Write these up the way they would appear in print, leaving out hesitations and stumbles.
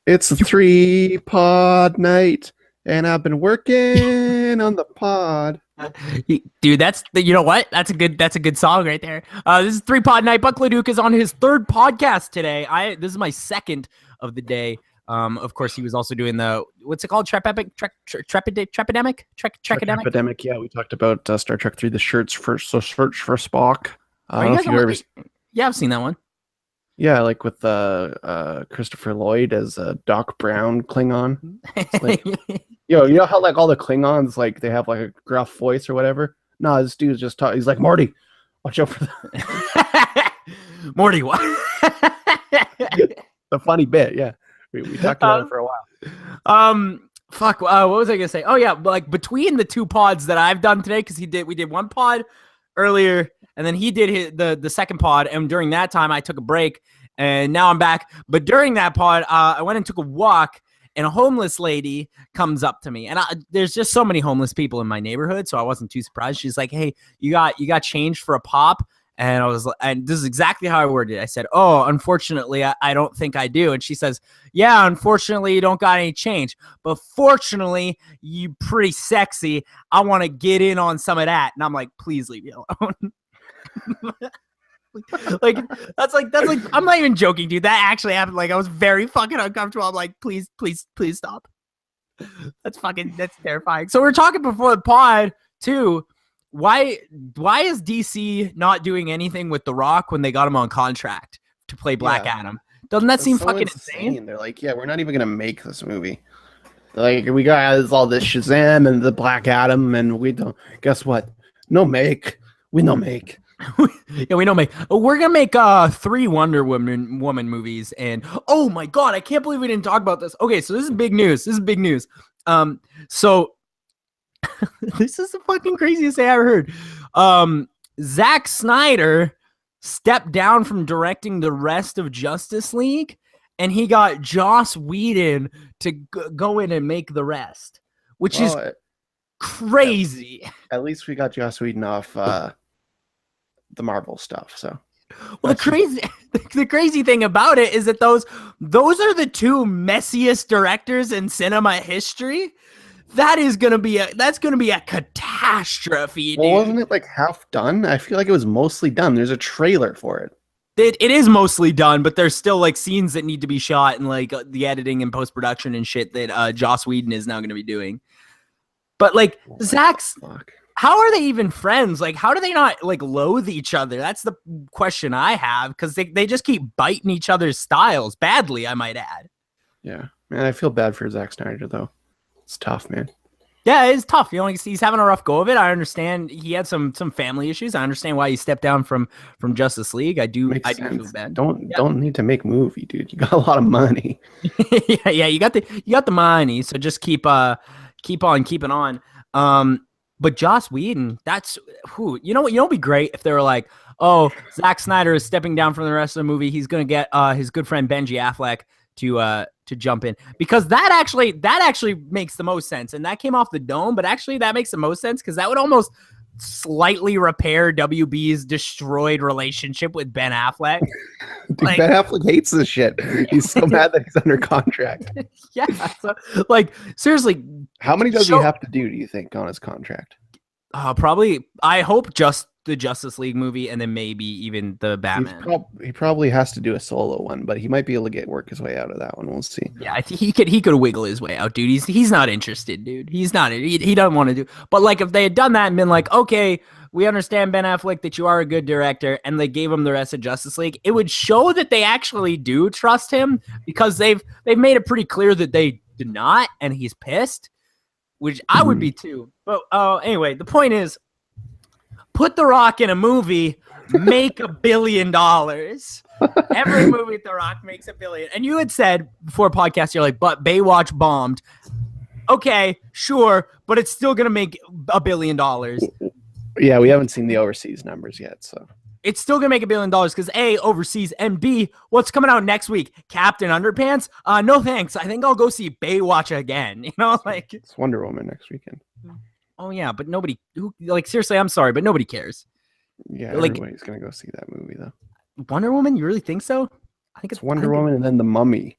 It's a 3-pod night, and I've been working on the pod. Dude, you know what? That's a good song right there. This is 3-Pod Night. Buck Leduc is on his third podcast today. This is my second of the day. Of course, he was also doing the what's it called? Trepidemic. Epidemic. Yeah, we talked about Star Trek 3, the search for Spock. Yeah, I've seen that one. Yeah, like with Christopher Lloyd as Doc Brown Klingon. Like, you know how like all the Klingons like they have like a gruff voice or whatever. No, this dude's just talking. He's like, Morty, watch out for that. Morty, what? The funny bit, yeah. We talked about it for a while. Fuck. What was I gonna say? Oh yeah, like between the two pods that I've done today, because we did one pod earlier, and then he did the second pod, and during that time I took a break, and now I'm back. But during that pod, I went and took a walk, and a homeless lady comes up to me, and there's just so many homeless people in my neighborhood, so I wasn't too surprised. She's like, "Hey, you got change for a pop?" And this is exactly how I worded it. I said, "Oh, unfortunately, I don't think I do." And she says, "Yeah, unfortunately, you don't got any change. But fortunately, you pretty sexy. I want to get in on some of that." And I'm like, "Please leave me alone." like that's like I'm not even joking, dude. That actually happened. Like I was very fucking uncomfortable. I'm like, please stop. That's terrifying. So we were talking before the pod too. Why is DC not doing anything with The Rock when they got him on contract to play Black Adam? Doesn't that seem fucking insane? They're like, yeah, we're not even gonna make this movie. Like we got all this Shazam and the Black Adam, and we don't. Guess what? We don't make. Yeah, we don't make. We're gonna make 3 Wonder Woman movies, and oh my god, I can't believe we didn't talk about this. Okay, so this is big news. So. This is the fucking craziest thing I ever heard. Zack Snyder stepped down from directing the rest of Justice League, and he got Joss Whedon to go in and make the rest, which is crazy. At least we got Joss Whedon off the Marvel stuff. So, well, the crazy thing about it is that those are the 2 messiest directors in cinema history. That's gonna be a catastrophe, dude. Well, wasn't it like half done? I feel like it was mostly done. There's a trailer for it. It is mostly done, but there's still like scenes that need to be shot and like the editing and post production and shit that Joss Whedon is now gonna be doing. But like how are they even friends? Like, how do they not like loathe each other? That's the question I have, because they just keep biting each other's styles badly, I might add. Yeah, man, I feel bad for Zack Snyder though. It's tough, man. Yeah, it's tough. You know, he's having a rough go of it. I understand he had some family issues. I understand why he stepped down from Justice League. I do feel bad. Don't need to make a movie, dude. You got a lot of money. yeah, you got the money. So just keep on keeping on. But Joss Whedon, that's who. You know what? Would be great if they were like, oh, Zack Snyder is stepping down from the rest of the movie. He's gonna get his good friend Benji Affleck to jump in, because that actually makes the most sense, and that came off the dome, but actually that makes the most sense because that would almost slightly repair WB's destroyed relationship with Ben Affleck. Dude, like, Ben Affleck hates this shit. He's so mad that he's under contract. Yeah, so, like seriously, how many does he have to do you think on his contract? Probably, I hope just the Justice League movie, and then maybe even the Batman. He probably has to do a solo one, but he might be able to work his way out of that one. We'll see. Yeah, I think he could wiggle his way out, dude. He's not interested, dude. He's not. He doesn't want to do. But like, if they had done that and been like, okay, we understand, Ben Affleck, that you are a good director, and they gave him the rest of Justice League, it would show that they actually do trust him, because they've made it pretty clear that they do not, and he's pissed, which I would be too. But anyway, the point is, put The Rock in a movie, make $1 billion. Every movie with The Rock makes $1 billion. And you had said before podcast, you're like, but Baywatch bombed. Okay, sure, but it's still gonna make $1 billion. Yeah, we haven't seen the overseas numbers yet, so it's still gonna make $1 billion because A, overseas, and B, what's coming out next week? Captain Underpants? No thanks. I think I'll go see Baywatch again. You know, like it's Wonder Woman next weekend. Oh yeah, but nobody seriously, I'm sorry, but nobody cares. Yeah, like, everybody's gonna go see that movie though. Wonder Woman? You really think so? I think it's Wonder Woman and then The Mummy.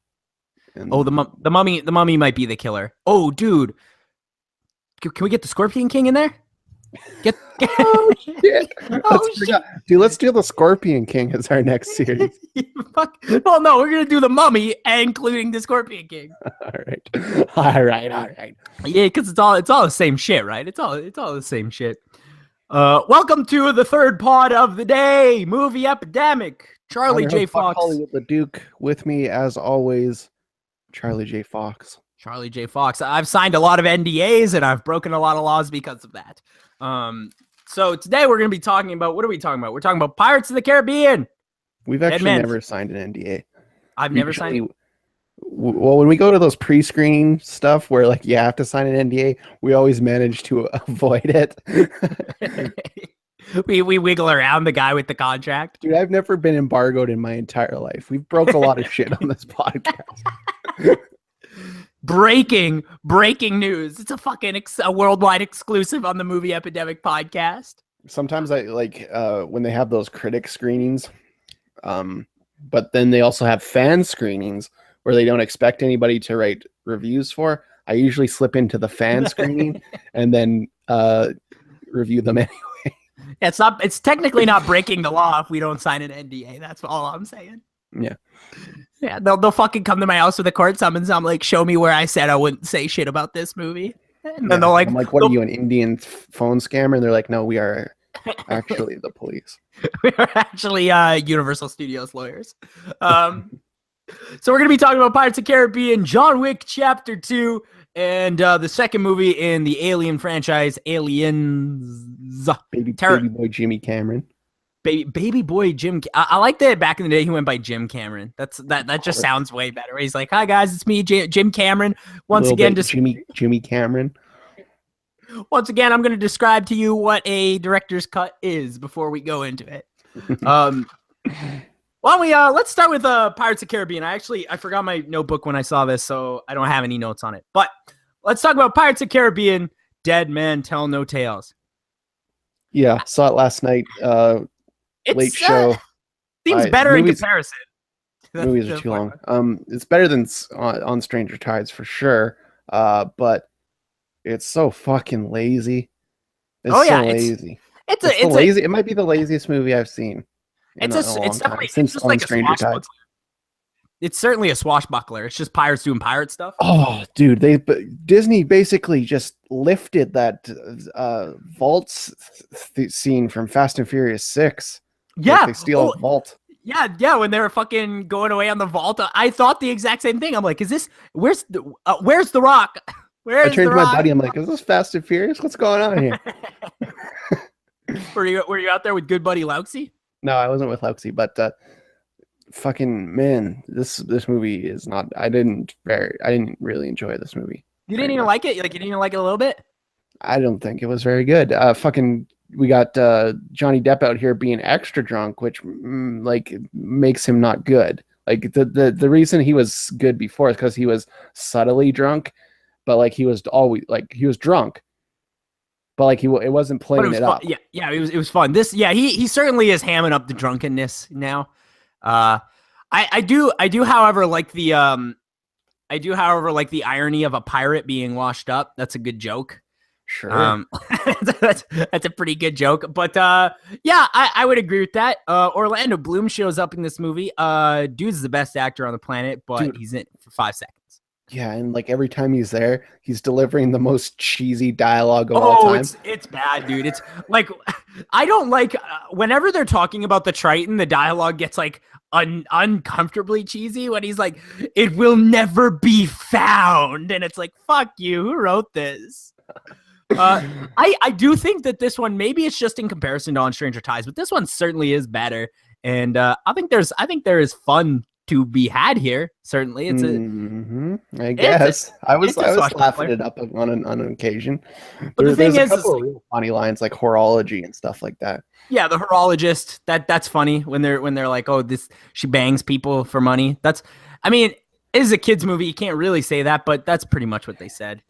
And Oh, the mummy might be the killer. Oh, dude, can we get the Scorpion King in there? Oh shit! Oh shit! Dude, let's do the Scorpion King as our next series. Fuck. Well, no, we're gonna do the Mummy, including the Scorpion King. All right. Yeah, because it's all the same shit, right? It's all the same shit. Welcome to the third pod of the day, movie Epidemic. Charlie J. Fox. Hollywood the Duke with me as always. Charlie J. Fox. Charlie J. Fox. I've signed a lot of NDAs and I've broken a lot of laws because of that. So today we're going to be talking about, what are we talking about? We're talking about Pirates of the Caribbean. We've actually never signed an NDA. I've never signed. Well, when we go to those pre-screening stuff where like you have to sign an NDA, we always manage to avoid it. we wiggle around the guy with the contract. Dude, I've never been embargoed in my entire life. We've broke a lot of shit on this podcast. Breaking news. It's a worldwide exclusive on the Movie Epidemic podcast. Sometimes I like when they have those critic screenings, but then they also have fan screenings where they don't expect anybody to write reviews for. I usually slip into the fan screening and then review them anyway. It's technically not breaking the law if we don't sign an NDA. That's all I'm saying. Yeah, they'll fucking come to my house with a court summons. I'm like, show me where I said I wouldn't say shit about this movie. And then they're like, I'm like, what are you, an Indian phone scammer? And they're like, no, we are actually the police. We are actually Universal Studios lawyers. So we're going to be talking about Pirates of the Caribbean, John Wick Chapter 2, and the second movie in the Alien franchise, Aliens. Baby boy Jimmy Cameron. Baby boy Jim. I like that back in the day he went by Jim Cameron. That just sounds way better. He's like, hi guys, it's me, Jim Cameron. Once again, Jimmy Cameron. Once again, I'm going to describe to you what a director's cut is before we go into it. Why don't we let's start with Pirates of the Caribbean. I forgot my notebook when I saw this, so I don't have any notes on it. But let's talk about Pirates of the Caribbean, Dead Men Tell No Tales. Yeah, saw it last night. Late show. Seems better in comparison. Movies are too long. It's better than on Stranger Tides for sure. But it's so fucking lazy. It's lazy. It's lazy. It might be the laziest movie I've seen. It's just like Stranger Tides. It's certainly a swashbuckler. It's just pirates doing pirate stuff. Oh, dude, Disney basically just lifted that vault scene from Fast and Furious 6. Yeah, they steal a vault. Yeah. When they were fucking going away on the vault, I thought the exact same thing. I'm like, where's the Rock? I turned to my buddy. I'm like, is this Fast and Furious? What's going on here? Were you out there with good buddy Lauxie? No, I wasn't with Lauxie, but fucking man, this movie is not. I didn't really enjoy this movie. You didn't even like it? Like you didn't even like it a little bit? I don't think it was very good. We got Johnny Depp out here being extra drunk, which like makes him not good. Like the reason he was good before is because he was subtly drunk, but like he was always like he was drunk. But like it wasn't playing it up. Yeah, it was fun. He certainly is hamming up the drunkenness now. I do however like the irony of a pirate being washed up. That's a good joke. Sure. That's a pretty good joke. But I would agree with that. Orlando Bloom shows up in this movie. Dude's the best actor on the planet, but he's in it for 5 seconds. Yeah, and like every time he's there, he's delivering the most cheesy dialogue of all time. It's bad, dude. It's like I don't like whenever they're talking about the Triton, the dialogue gets like uncomfortably cheesy when he's like, "It will never be found," and it's like, "Fuck you! Who wrote this?" I do think that this one, maybe it's just in comparison to On Stranger Tides, but this one certainly is better, and I think there is fun to be had here. Certainly, it's I guess I was laughing it up on an occasion. But the thing is, a couple of real funny lines like horology and stuff like that. Yeah, the horologist. That's funny when they're like, oh, she bangs people for money. It is a kids movie. You can't really say that, but that's pretty much what they said.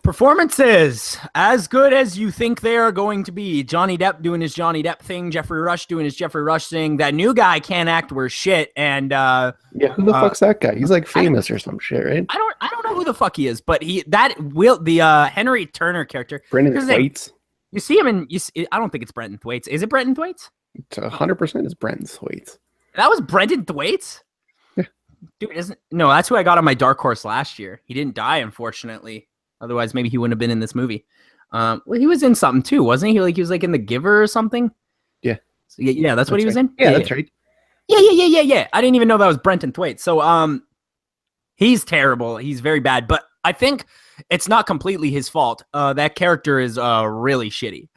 Performances as good as you think they are going to be. Johnny Depp doing his Johnny Depp thing, Jeffrey Rush doing his Jeffrey Rush thing. That new guy can't act worth shit. And who the fuck's that guy? He's like famous or some shit, right? I don't know who the fuck he is, but the Henry Turner character. Brendan Thwaites. You see him in. I don't think it's Brendan Thwaites. Is it Brendan Thwaites? 100% is Brendan Thwaites. That was Brendan Thwaites. Yeah, dude, that's who I got on my dark horse last year. He didn't die, unfortunately. Otherwise, maybe he wouldn't have been in this movie. Well, he was in something too, wasn't he? He was like in The Giver or something. Yeah. So, yeah, that's what he was in. Yeah, that's right. Yeah. I didn't even know that was Brendan Thwaites. So, he's terrible. He's very bad. But I think it's not completely his fault. That character is really shitty,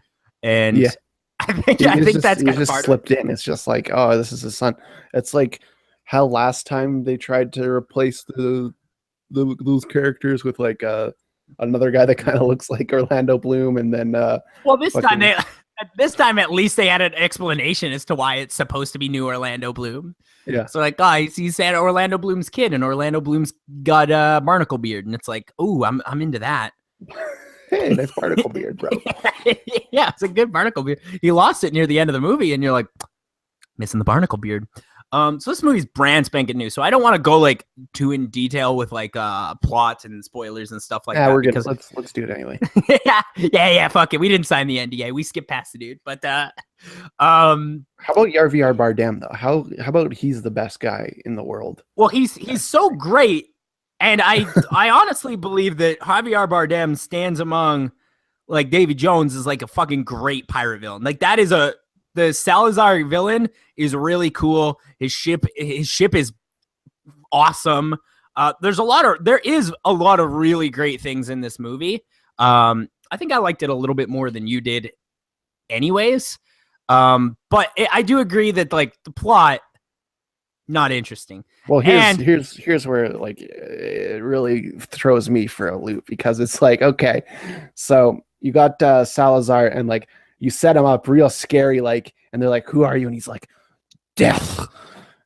and yeah. I think that's kind of just slipped in. It's just like, oh, this is his son. It's like how last time they tried to replace those characters with like another guy that kind of looks like Orlando Bloom, and then this time at least they had an explanation as to why it's supposed to be new Orlando Bloom. Yeah. So like, guys, he said Orlando Bloom's kid, and Orlando Bloom's got a barnacle beard, and it's like, oh, I'm into that. Hey, nice barnacle beard, bro. Yeah, it's a good barnacle beard. He lost it near the end of the movie, and you're like, missing the barnacle beard. So this movie's brand spanking new. So I don't want to go like too in detail with like plots and spoilers and stuff like that. We're good. Let's do it anyway. yeah. Fuck it. We didn't sign the NDA. We skipped past the dude. But how about Javier Bardem though? How about he's the best guy in the world? Well, he's so great, and I honestly believe that Javier Bardem stands among like Davy Jones is like a fucking great pirate villain. Like that is the Salazar villain is really cool. His ship is awesome. There is a lot of really great things in this movie. I think I liked it a little bit more than you did anyways. But I do agree that like the plot, not interesting. Well, here's where like it really throws me for a loop, because it's like, okay, so you got Salazar, and like you set him up real scary, like, and they're like, who are you? And he's like, death.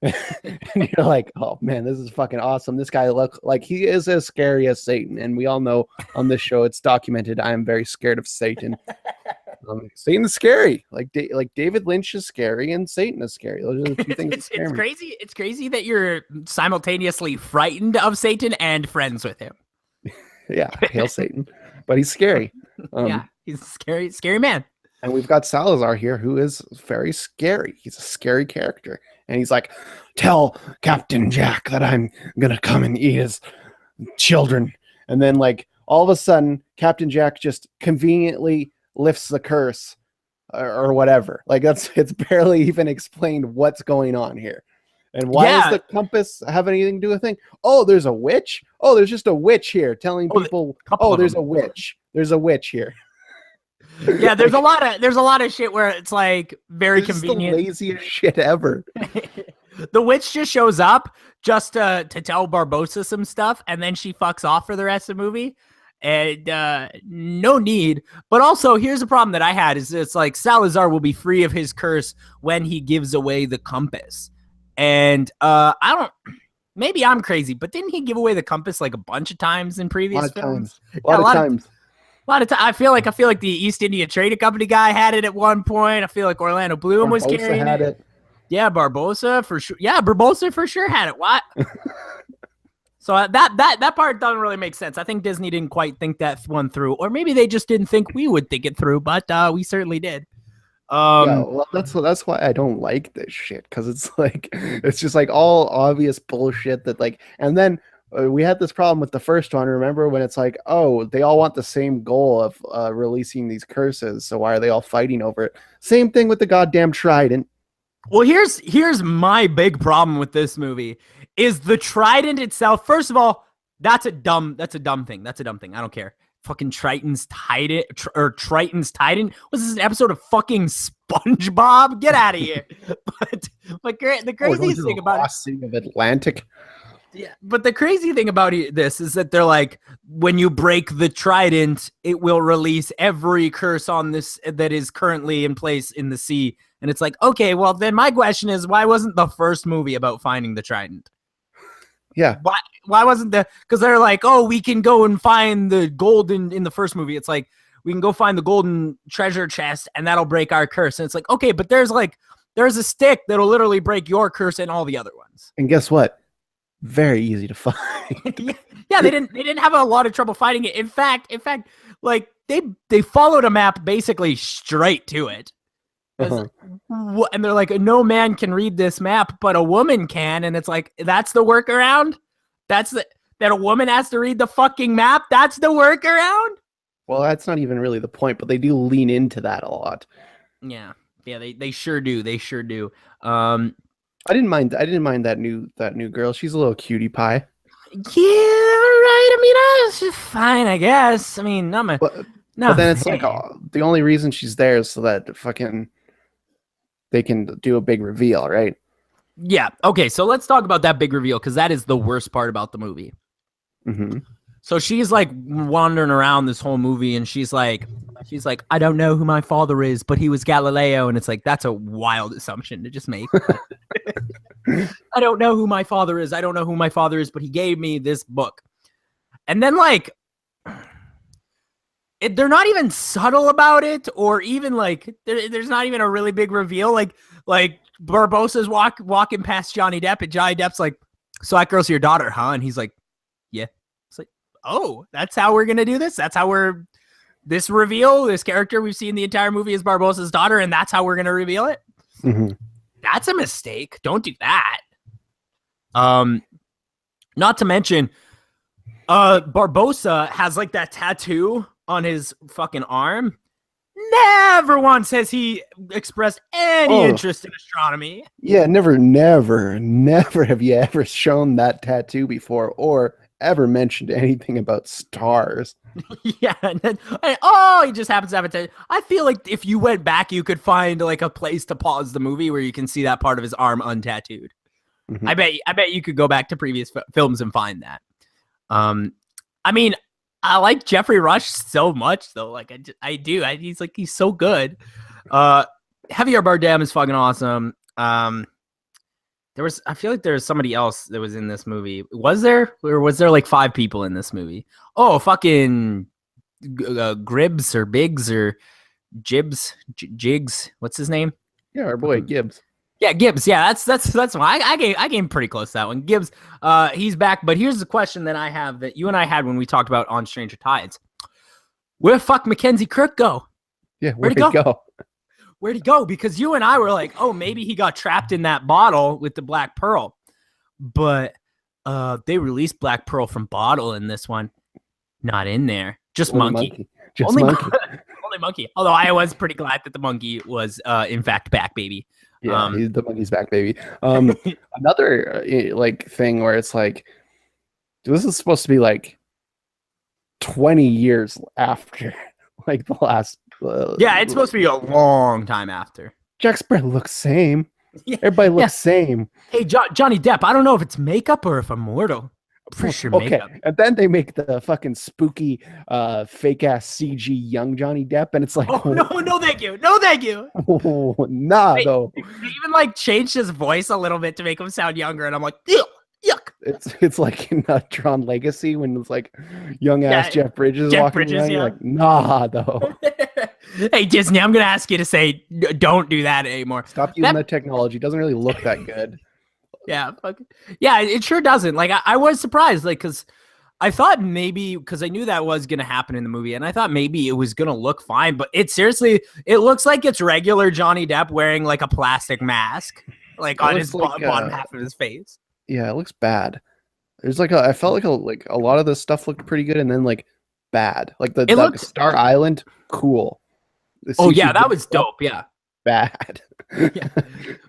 And you're like, oh man, this is fucking awesome. This guy look like he is as scary as Satan. And we all know on this show, it's documented, I am very scared of Satan. Satan is scary. Like David Lynch is scary and Satan is scary. Those are the two things. It's crazy. It's crazy that you're simultaneously frightened of Satan and friends with him. Yeah. Hail Satan. But he's scary. Yeah. He's a scary man. And we've got Salazar here, who is very scary. He's a scary character. And he's like, tell Captain Jack that I'm going to come and eat his children. And then, like, all of a sudden, Captain Jack just conveniently lifts the curse or whatever. Like, it's barely even explained what's going on here. And why does the compass have anything to do with thing? Oh, there's a witch? Oh, there's just a witch here telling people, there's a witch. There's a witch here. Yeah, there's a lot of shit where it's like very convenient. The laziest shit ever. The witch just shows up just to tell Barbossa some stuff, and then she fucks off for the rest of the movie. And no need. But also, here's the problem that I had is it's like Salazar will be free of his curse when he gives away the compass. And maybe I'm crazy, but didn't he give away the compass like a bunch of times in previous films? A lot of times. A lot of time. I feel like the East India Trading Company guy had it at one point. I feel like Orlando Bloom was carrying it. Yeah, Barbossa for sure. Yeah, Barbossa for sure had it. What? So that part doesn't really make sense. I think Disney didn't quite think that one through, or maybe they just didn't think we would think it through. But we certainly did. Yeah, well, that's why I don't like this shit, because it's like it's just like all obvious bullshit that like, and then. We had this problem with the first one. Remember when it's like, oh, they all want the same goal of releasing these curses. So why are they all fighting over it? Same thing with the goddamn trident. Well, here's my big problem with this movie is the trident itself. First of all, that's a dumb thing. That's a dumb thing. I don't care. Fucking Triton's trident or Triton's trident. Was this an episode of fucking SpongeBob? Get out of here. But the craziest thing about it, city of Atlantic. Yeah, but the crazy thing about this is that they're like, when you break the trident, it will release every curse on this that is currently in place in the sea. And it's like, okay, well, then my question is, why wasn't the first movie about finding the trident? Yeah. because they're like, oh, we can go and find the gold in the first movie. It's like, we can go find the golden treasure chest and that'll break our curse. And it's like, okay, but there's a stick that'll literally break your curse and all the other ones. And guess what? Very easy to find. Yeah, they didn't have a lot of trouble finding it. In fact, like they followed a map basically straight to it. And they're like, no man can read this map, but a woman can. And it's like, that's the workaround? That a woman has to read the fucking map? That's the workaround? Well, that's not even really the point, but they do lean into that a lot. Yeah, they sure do. They sure do. I didn't mind that new girl. She's a little cutie pie. Yeah, right. I mean, it's fine, I guess. I mean, but then it's like the only reason she's there is so that they can do a big reveal, right? Yeah. Okay, so let's talk about that big reveal because that is the worst part about the movie. Mm-hmm. So she's like wandering around this whole movie and she's like, I don't know who my father is, but he was Galileo. And it's like, that's a wild assumption to just make. I don't know who my father is. I don't know who my father is, but he gave me this book. And then like, they're not even subtle about it, or even like, there's not even a really big reveal. Like Barbossa's walking past Johnny Depp and Johnny Depp's like, so that girl's your daughter, huh? And he's like, yeah. It's like, oh, that's how we're going to do this? That's how this reveal, this character we've seen the entire movie is Barbossa's daughter, and that's how we're going to reveal it? Mm-hmm. That's a mistake. Don't do that. Not to mention, Barbossa has like that tattoo on his fucking arm. Never once has he expressed any interest in astronomy. Yeah, never have you ever shown that tattoo before or ever mentioned anything about stars. Yeah, and then, he just happens to have a tattoo. I feel like if you went back, you could find like a place to pause the movie where you can see that part of his arm untattooed. Mm-hmm. I bet you could go back to previous films and find that. I mean, I like Jeffrey Rush so much though. Like I do. He's so good. Javier Bardem is fucking awesome. I feel like there was somebody else that was in this movie. Was there? Or was there like 5 people in this movie? Oh, fucking Gribbs or Biggs or Jigs. What's his name? Yeah, our boy Gibbs. Yeah, Gibbs. Yeah, that's why I came pretty close to that one. Gibbs, he's back. But here's the question that I have that you and I had when we talked about On Stranger Tides. Where the fuck Mackenzie Kirk go? Yeah, where'd he go? Where'd he go? Because you and I were like, oh, maybe he got trapped in that bottle with the Black Pearl. But they released Black Pearl from bottle in this one. Not in there. Just monkey. Just monkey. Only monkey. Although I was pretty glad that the monkey was, in fact, back, baby. Yeah, the monkey's back, baby. Another like thing where it's like, this is supposed to be like 20 years after like the last. Yeah, it's supposed to be a long time after. Jack Sparrow looks same. Yeah. Everybody looks same. Hey, Johnny Depp, I don't know if it's makeup or if I'm mortal. I'm pretty sure makeup. And then they make the fucking spooky fake ass CG young Johnny Depp, and it's like, no, thank you. No, thank you. Though. They even like changed his voice a little bit to make him sound younger, and I'm like, yuck. It's like in Tron Legacy when it's like young ass Jeff Bridges walking around. You're like, nah, though. Hey Disney, I'm gonna ask you to say don't do that anymore. Stop using that technology. It doesn't really look that good. Yeah, it sure doesn't. Like I was surprised, like because I thought maybe because I knew that was gonna happen in the movie, and I thought maybe it was gonna look fine, but it looks like it's regular Johnny Depp wearing like a plastic mask, like on his bottom half of his face. Yeah, it looks bad. There's like I felt like a lot of this stuff looked pretty good, and then like bad. Like the Star Island, cool. Oh yeah, that was dope. Yeah, bad. Yeah,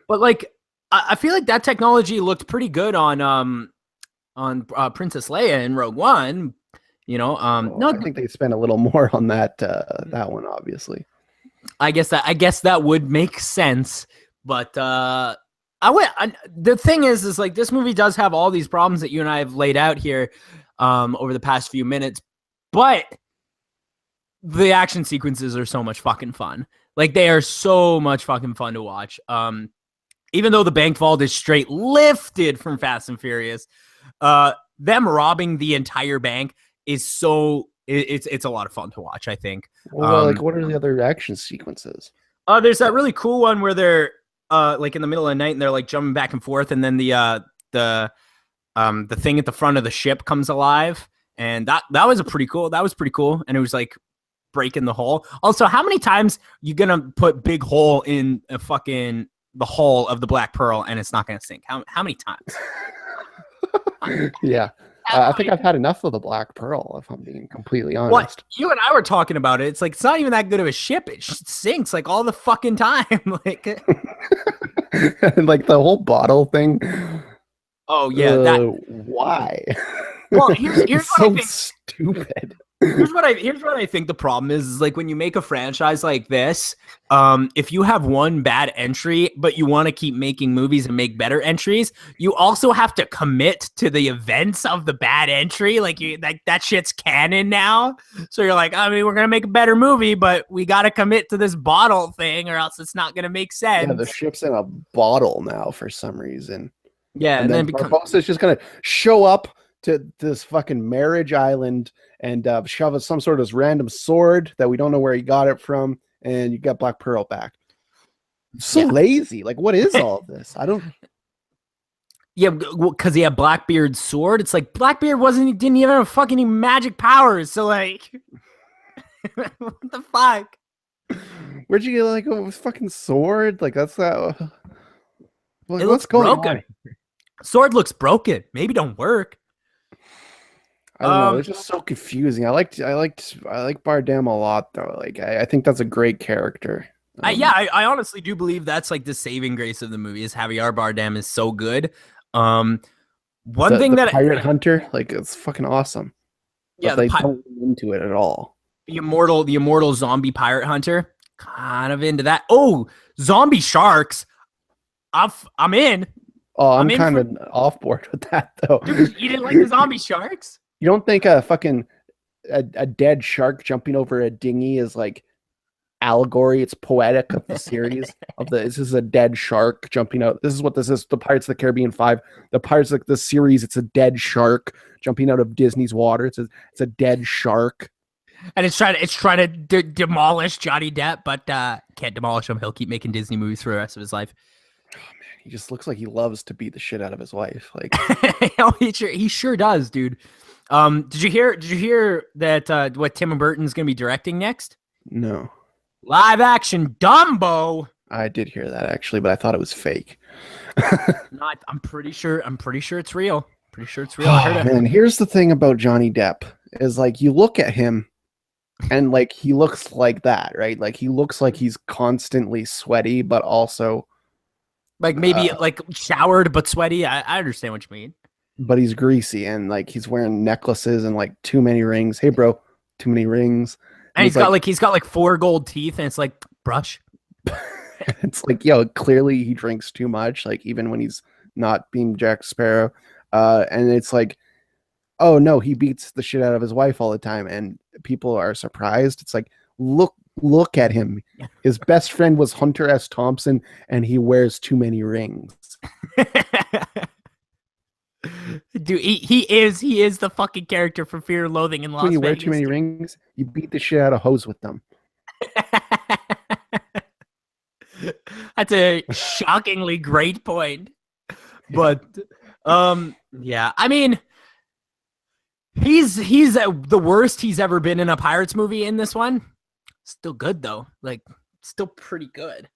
but like I feel like that technology looked pretty good on Princess Leia in Rogue One. You know, I think they spent a little more on that one, obviously. I guess that would make sense, but the thing is like this movie does have all these problems that you and I have laid out here over the past few minutes, but the action sequences are so much fucking fun. Like they are so much fucking fun to watch. Even though the bank vault is straight lifted from Fast and Furious, them robbing the entire bank is so it's a lot of fun to watch, I think. Well, like, what are the other action sequences? There's that really cool one where they're like in the middle of the night and they're like jumping back and forth, and then the thing at the front of the ship comes alive, and that was pretty cool, and it was like breaking the hull. Also, how many times you gonna put big hole in a fucking the hull of the Black Pearl and it's not gonna sink? How many times? Yeah. I think I've had enough of the Black Pearl, if I'm being completely honest. Well, you and I were talking about it. It's like, it's not even that good of a ship. It sinks like all the fucking time. Like, and like the whole bottle thing. Oh yeah, why? Well, here's what so I think. Stupid. Here's what I think the problem is like when you make a franchise like this, if you have one bad entry, but you want to keep making movies and make better entries, you also have to commit to the events of the bad entry. Like that shit's canon now. So you're like, I mean, we're gonna make a better movie, but we gotta commit to this bottle thing, or else it's not gonna make sense. Yeah, the ship's in a bottle now for some reason. Yeah, and then Barbosa's just gonna show up to this fucking marriage island and shove us some sort of random sword that we don't know where he got it from, and you got Black Pearl back. So lazy. Like, what is all of this? I don't. Yeah, because he had Blackbeard's sword. It's like Blackbeard didn't even have fucking magic powers. So like, what the fuck? Where'd you get like a fucking sword? Like that's that. Like, it looks broken. Sword looks broken. Maybe don't work. I don't know. It's just so confusing. I like Bardem a lot though. Like I think that's a great character. I honestly do believe that's like the saving grace of the movie is Javier Bardem is so good. The pirate hunter, like it's fucking awesome. Yeah, they don't into it at all. The immortal zombie pirate hunter, kind of into that. Oh, zombie sharks. I'm in. Oh, I'm kind of off board with that though. Dude, you didn't like the zombie sharks? You don't think a dead shark jumping over a dinghy is like allegory? It's poetic of the series this is a dead shark jumping out. This is what this is. The Pirates of the Caribbean 5. The Pirates of the series. It's a dead shark jumping out of Disney's water. It's a dead shark. And it's trying to demolish Johnny Depp, but can't demolish him. He'll keep making Disney movies for the rest of his life. Oh man, he just looks like he loves to beat the shit out of his wife. Like, oh, he sure does, dude. Did you hear that what Tim Burton's gonna be directing next? No. Live action Dumbo. I did hear that actually, but I thought it was fake. I'm pretty sure it's real. Pretty sure it's real. Oh, man, here's the thing about Johnny Depp is like you look at him and like he looks like that, right? Like he looks like he's constantly sweaty, but also like maybe like showered but sweaty. I understand what you mean. But he's greasy and like he's wearing necklaces and like too many rings. Hey, bro, too many rings. And he's got like 4 gold teeth, and it's like brush. It's like, yo, clearly he drinks too much. Like even when he's not being Jack Sparrow, and it's like, oh no, he beats the shit out of his wife all the time, and people are surprised. It's like, look at him. His best friend was Hunter S. Thompson, and he wears too many rings. Dude, he is the fucking character for Fear and Loathing in Las Vegas. When you wear too many rings, you beat the shit out of hoes with them. That's a shockingly great point. But yeah, I mean, he's the worst he's ever been in a Pirates movie in this one. Still good though. Like still pretty good.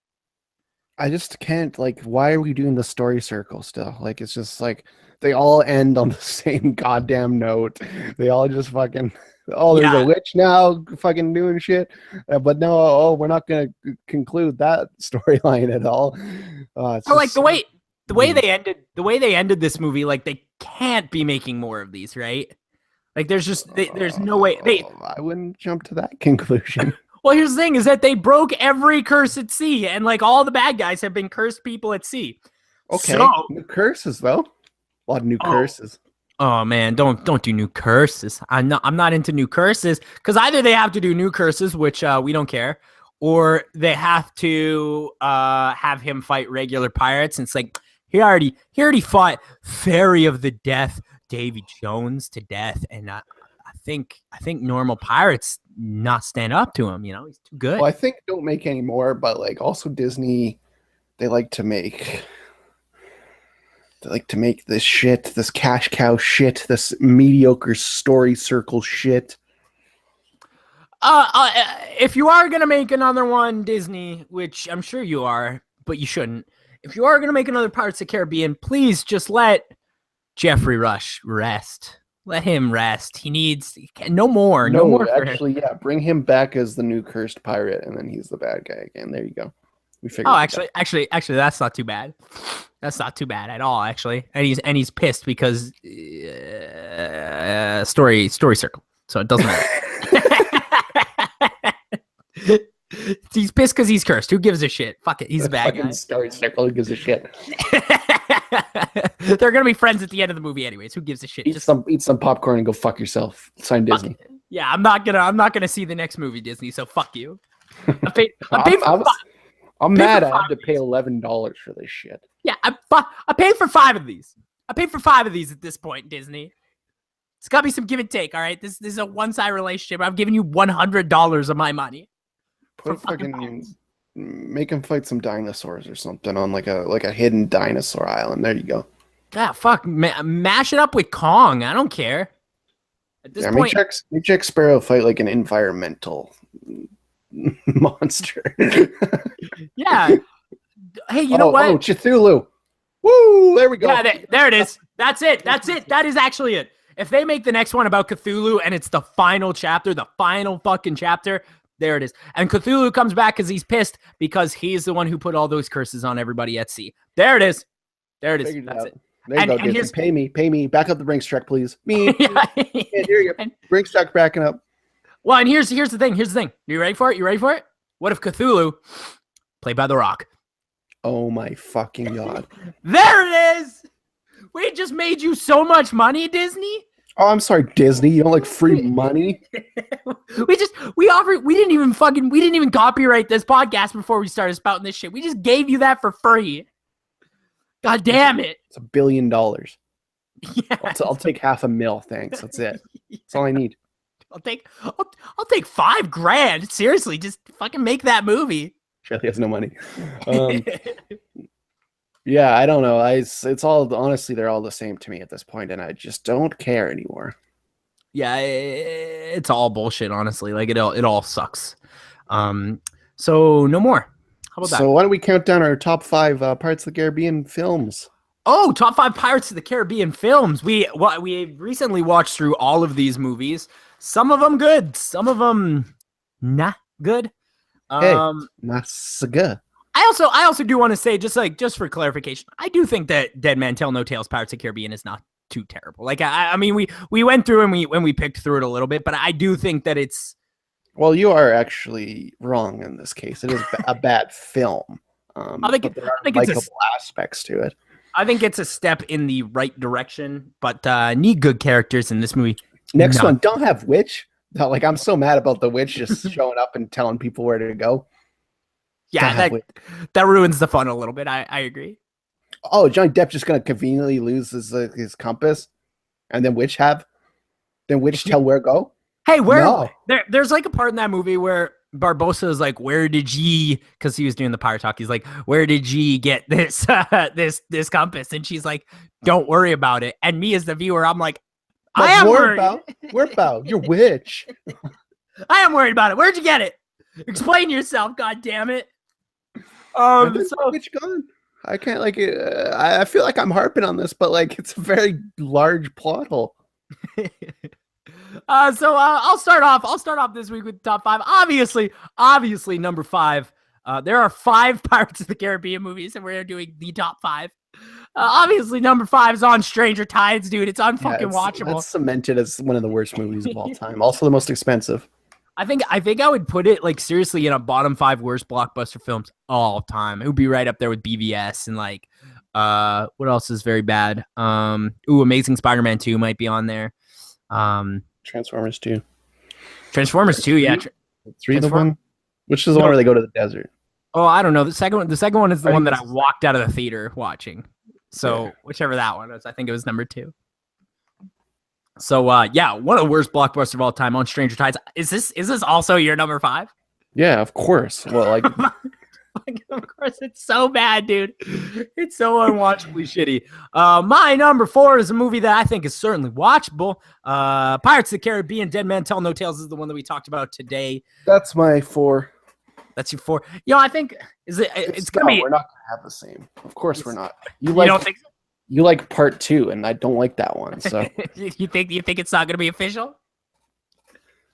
I just can't, like, why are we doing the story circle still? Like, it's just like they all end on the same goddamn note. They all just fucking, oh, there's a witch now fucking doing shit. But no, oh, we're not going to conclude that storyline at all. So like the way they ended this movie, like they can't be making more of these, right? Like there's no way I wouldn't jump to that conclusion. Well, here's the thing is that they broke every curse at sea, and like all the bad guys have been cursed people at sea. Okay, new curses though. A lot of new curses. Oh man, don't do new curses. I'm not into new curses because either they have to do new curses, which we don't care, or they have to have him fight regular pirates. And it's like he already fought Fairy of the Death, Davy Jones to death, and I think normal pirates not stand up to him. You know, he's too good. Well, I think don't make any more, but like also Disney, they like to make this shit, this cash cow shit, this mediocre story circle shit. If you are gonna make another one, Disney, which I'm sure you are, but you shouldn't. If you are gonna make another Pirates of the Caribbean, please just let Jeffrey Rush rest. Let him rest. He needs no more. No more. Actually, yeah, bring him back as the new cursed pirate, and then he's the bad guy again. There you go. We figured. Oh, actually, that's not too bad. That's not too bad at all, actually. And he's pissed because story circle. So it doesn't matter. He's pissed because he's cursed. Who gives a shit? Fuck it. He's a bad guy. Story circle. Who gives a shit? They're gonna be friends at the end of the movie, anyways. Who gives a shit? Eat some popcorn and go fuck yourself. Sign Disney. Yeah, I'm not gonna see the next movie, Disney. So fuck you. I'm mad. I had to pay $11 for this shit. Yeah, I paid for 5 of these. I paid for 5 of these at this point, Disney. It's got to be some give and take, all right? This is a one-side relationship. I'm giving you $100 of my money. Make him fight some dinosaurs or something on like a hidden dinosaur island. There you go. Yeah, fuck. Mash it up with Kong. I don't care. At this point, make Jack Sparrow fight like an environmental monster. Yeah. Hey, you know what? Oh, Cthulhu. Woo! There we go. Yeah, there it is. That's it. That is actually it. If they make the next one about Cthulhu and it's the final chapter, the final fucking chapter, there it is. And Cthulhu comes back because he's pissed because he's the one who put all those curses on everybody at sea. There it is. There it is. That's it. There you go, Disney. Pay me. Back up the Brinks truck, please. Me. Yeah, here you go. Brinks truck backing up. Well, and here's the thing. You ready for it? What if Cthulhu, played by The Rock? Oh my fucking God. There it is. We just made you so much money, Disney. Oh, I'm sorry, Disney. You don't like free money? we didn't even copyright this podcast before we started spouting this shit. We just gave you that for free. God damn it. It's $1 billion. Yeah. I'll take $500,000, thanks. That's it. That's all I need. I'll take $5,000. Seriously, just fucking make that movie. Charlie has no money. Yeah, I don't know. It's all, honestly, they're all the same to me at this point, and I just don't care anymore. Yeah, it's all bullshit, honestly. Like it all sucks. So no more. How about that? So why don't we count down our top 5 Pirates of the Caribbean films? Oh, top 5 Pirates of the Caribbean films. We recently watched through all of these movies. Some of them good, some of them not good. Not so good. I also do want to say, just for clarification, I do think that Dead Man Tell No Tales Pirates of the Caribbean is not too terrible. Like I mean, we went through and we picked through it a little bit, but I do think that it's. Well, you are actually wrong in this case. It is a bad film. I think it's aspects to it. I think it's a step in the right direction, but need good characters in this movie. Next one, don't have Witch. No, like I'm so mad about the Witch just showing up and telling people where to go. Yeah, that ruins the fun a little bit. I agree. Oh, Johnny Depp just gonna conveniently lose his compass, and then Witch tell where to go. Hey, there's like a part in that movie where Barbossa is like, "Where did ye?" Because he was doing the pirate talk. He's like, "Where did ye get this this compass?" And she's like, "Don't worry about it." And me as the viewer, I'm like, "I am worried about your Witch." I am worried about it. Where'd you get it? Explain yourself, God damn it. Witch gone. I can't I feel like I'm harping on this, but like it's a very large plot hole. So I'll start off this week with top 5. Obviously number 5. There are 5 Pirates of the Caribbean movies, and we're doing the top 5. Obviously number 5 is on Stranger Tides, dude. It's unfucking watchable. It's cemented as one of the worst movies of all time. Also the most expensive. I think I would put it like seriously in a bottom 5 worst blockbuster films all time. It would be right up there with BVS and like what else is very bad? Amazing Spider-Man 2 might be on there. Transformers 2. Transformers 2, yeah. 3 the one? Which is the one where they go to the desert? Oh, I don't know. The second one is the one that I walked out of the theater watching. So whichever that one was, I think it was number 2. So yeah, one of the worst blockbusters of all time on Stranger Tides. Is this also your number 5? Yeah, of course. Well, like, of course, it's so bad, dude. It's so unwatchably shitty. My number 4 is a movie that I think is certainly watchable. Pirates of the Caribbean, Dead Man Tell No Tales is the one that we talked about today. that's my 4. That's your 4. I think it's gonna be. We're not gonna have the same. Of course, we're not. You don't think so? You like part 2, and I don't like that one. So you think it's not gonna be official?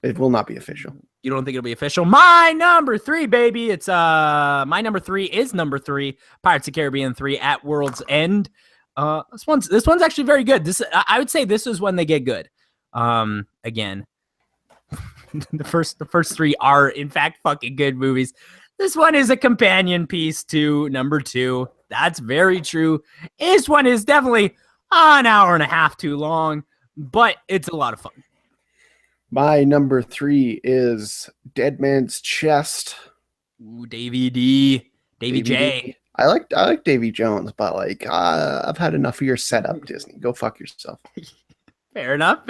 it will not be official. You don't think it'll be official? My number 3, baby. It's my number 3 is number 3. Pirates of the Caribbean 3 at World's End. This one's actually very good. I would say this is when they get good. Again, the first 3 are in fact fucking good movies. This one is a companion piece to number 2. That's very true. This one is definitely an hour and a half too long, but it's a lot of fun. My number 3 is Dead Man's Chest. Ooh, Davey D. Davey J. I like Davy Jones, but like I've had enough of your setup, Disney. Go fuck yourself. Fair enough.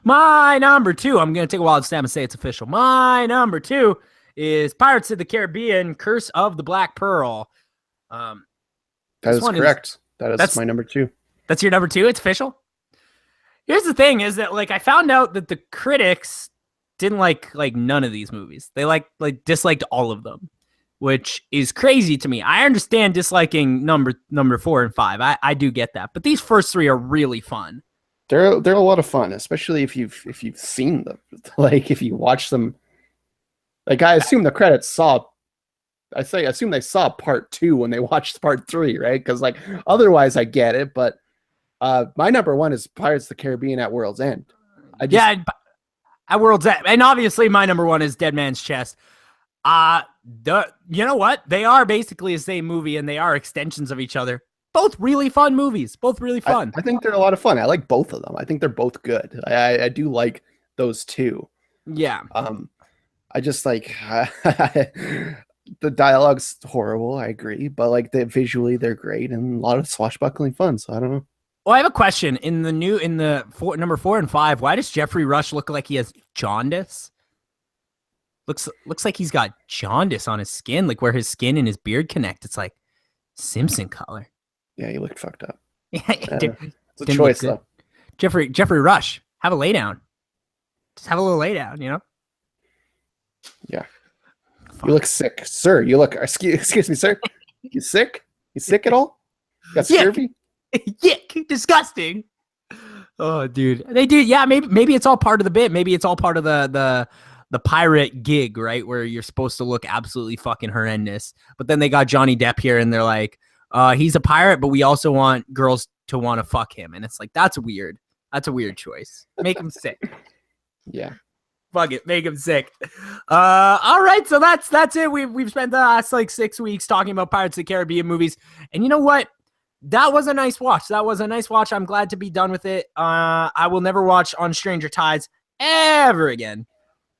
My number 2, I'm going to take a wild stab and say it's official. My number 2 is Pirates of the Caribbean, Curse of the Black Pearl. That is correct. That's my number 2. That's your number 2? It's official? Here's the thing is that like I found out that the critics didn't like none of these movies. They disliked all of them, which is crazy to me. I understand disliking number 4 and 5. I do get that. But these first 3 are really fun. They're a lot of fun, especially if you've seen them. Like if you watch them. Like I assume the credits I assume they saw part 2 when they watched part 3, right? Because like otherwise I get it, but my number 1 is Pirates of the Caribbean at World's End. At World's End, and obviously my number 1 is Dead Man's Chest. You know what? They are basically the same movie, and they are extensions of each other. Both really fun movies. Both really fun. I think they're a lot of fun. I like both of them. I think they're both good. I do like those 2. Yeah. I just like the dialogue's horrible. I agree, but like visually they're great and a lot of swashbuckling fun. So I don't know. Well, I have a question. In the number 4 and 5, why does Jeffrey Rush look like he has jaundice? Looks like he's got jaundice on his skin, like where his skin and his beard connect. It's like Simpson color. Yeah, he looked fucked up. It's a choice though. Jeffrey Rush, have a lay down. Just have a little lay down, you know? Yeah. Fuck. You look sick, sir. You look. Excuse me, sir. You sick? You sick at all? You got scurvy? Yick, disgusting. Oh, dude, they do. Yeah, maybe it's all part of the bit. Maybe it's all part of the pirate gig, right? Where you're supposed to look absolutely fucking horrendous. But then they got Johnny Depp here, and they're like, he's a pirate, but we also want girls to want to fuck him, and it's like that's weird. That's a weird choice. Make him sick. Yeah. Fuck it, make him sick. All right, so that's it. We've spent the last like 6 weeks talking about Pirates of the Caribbean movies, and you know what? That was a nice watch. I'm glad to be done with it. I will never watch On Stranger Tides ever again,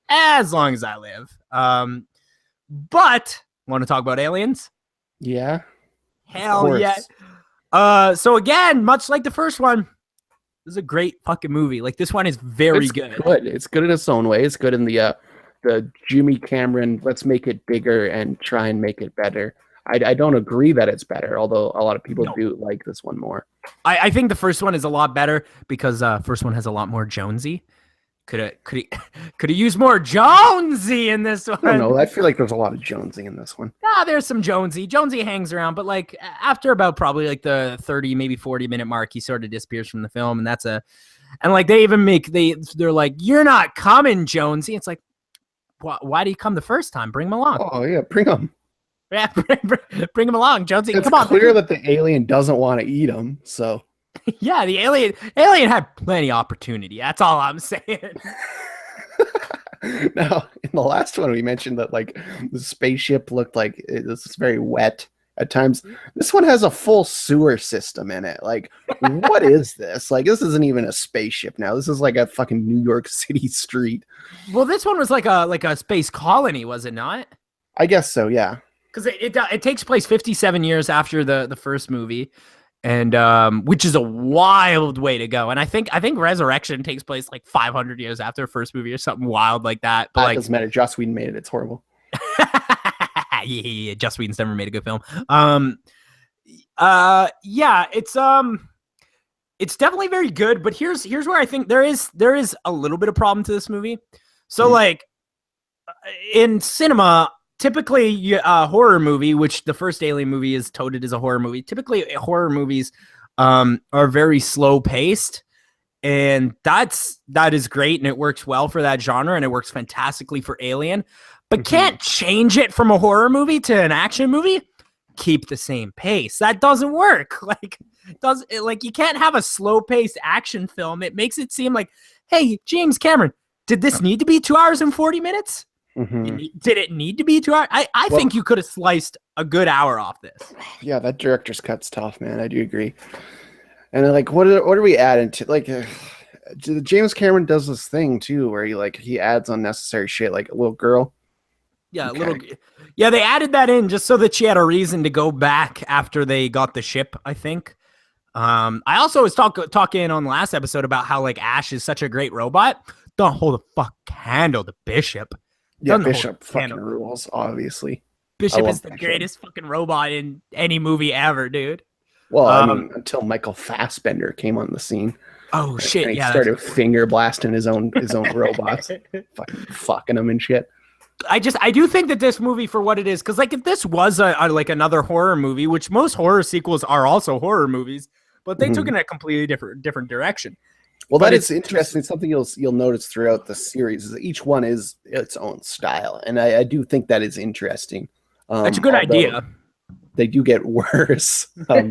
as long as I live. But want to talk about aliens? Yeah. Hell yeah. So again, much like the first one, this is a great fucking movie. Like this one is very good. It's good in its own way. It's good in the Jimmy Cameron, let's make it bigger and try and make it better. I don't agree that it's better, although a lot of people do like this one more. I think the first one is a lot better because first one has a lot more Jonesy. Could have used more Jonesy in this one. I don't know. I feel like there's a lot of Jonesy in this one. There's some Jonesy. Jonesy hangs around, but like after about probably like the 30, maybe 40-minute mark, he sort of disappears from the film, and and like they even they're like, "You're not coming, Jonesy." It's like, why did he come the first time? Bring him along. Oh yeah, bring him. Yeah, bring him along, Jonesy. It's come on. Clear that the alien doesn't want to eat him, so. Yeah, the alien had plenty of opportunity. That's all I'm saying. Now, in the last one, we mentioned that like the spaceship looked like this is very wet at times. This one has a full sewer system in it. Like, what is this? Like, this isn't even a spaceship now. This is like a fucking New York City street. Well, this one was like a space colony, was it not? I guess so, yeah. Because it takes place 57 years after the first movie. and which is a wild way to go. And I think Resurrection takes place like 500 years after the first movie or something wild like that. But like, doesn't matter. Joss Whedon made it. It's horrible. yeah, Joss Whedon's never made a good film. Yeah, it's definitely very good. But here's where I think there is a little bit of problem to this movie. So like in cinema, typically a horror movie, which the first Alien movie is touted as a horror movie. Typically horror movies are very slow paced, and that is great, and it works well for that genre, and it works fantastically for Alien, but can't change it from a horror movie to an action movie. Keep the same pace. That doesn't work. Like you can't have a slow paced action film. It makes it seem like, hey, James Cameron, did this need to be 2 hours and 40 minutes? Did it need to be 2 hours? I think you could have sliced a good hour off this. Yeah, that director's cut's tough, man. I do agree. And like, what are we adding to? Like, James Cameron does this thing too, where he adds unnecessary shit, like a little girl. Yeah, they added that in just so that she had a reason to go back after they got the ship, I think. I also was talking on the last episode about how like Ash is such a great robot. Don't hold a fuck candle to Bishop. Yeah, Bishop fucking rules, obviously. Bishop is the greatest fucking robot in any movie ever, dude. Well, I mean, until Michael Fassbender came on the scene. Oh shit! And he started finger blasting his own robots, fucking them and shit. I do think that this movie, for what it is, because like if this was like another horror movie, which most horror sequels are also horror movies, but they took it in a completely different direction. Well, that is interesting. Something you'll notice throughout the series is each one is its own style, and I do think that is interesting. That's a good idea. They do get worse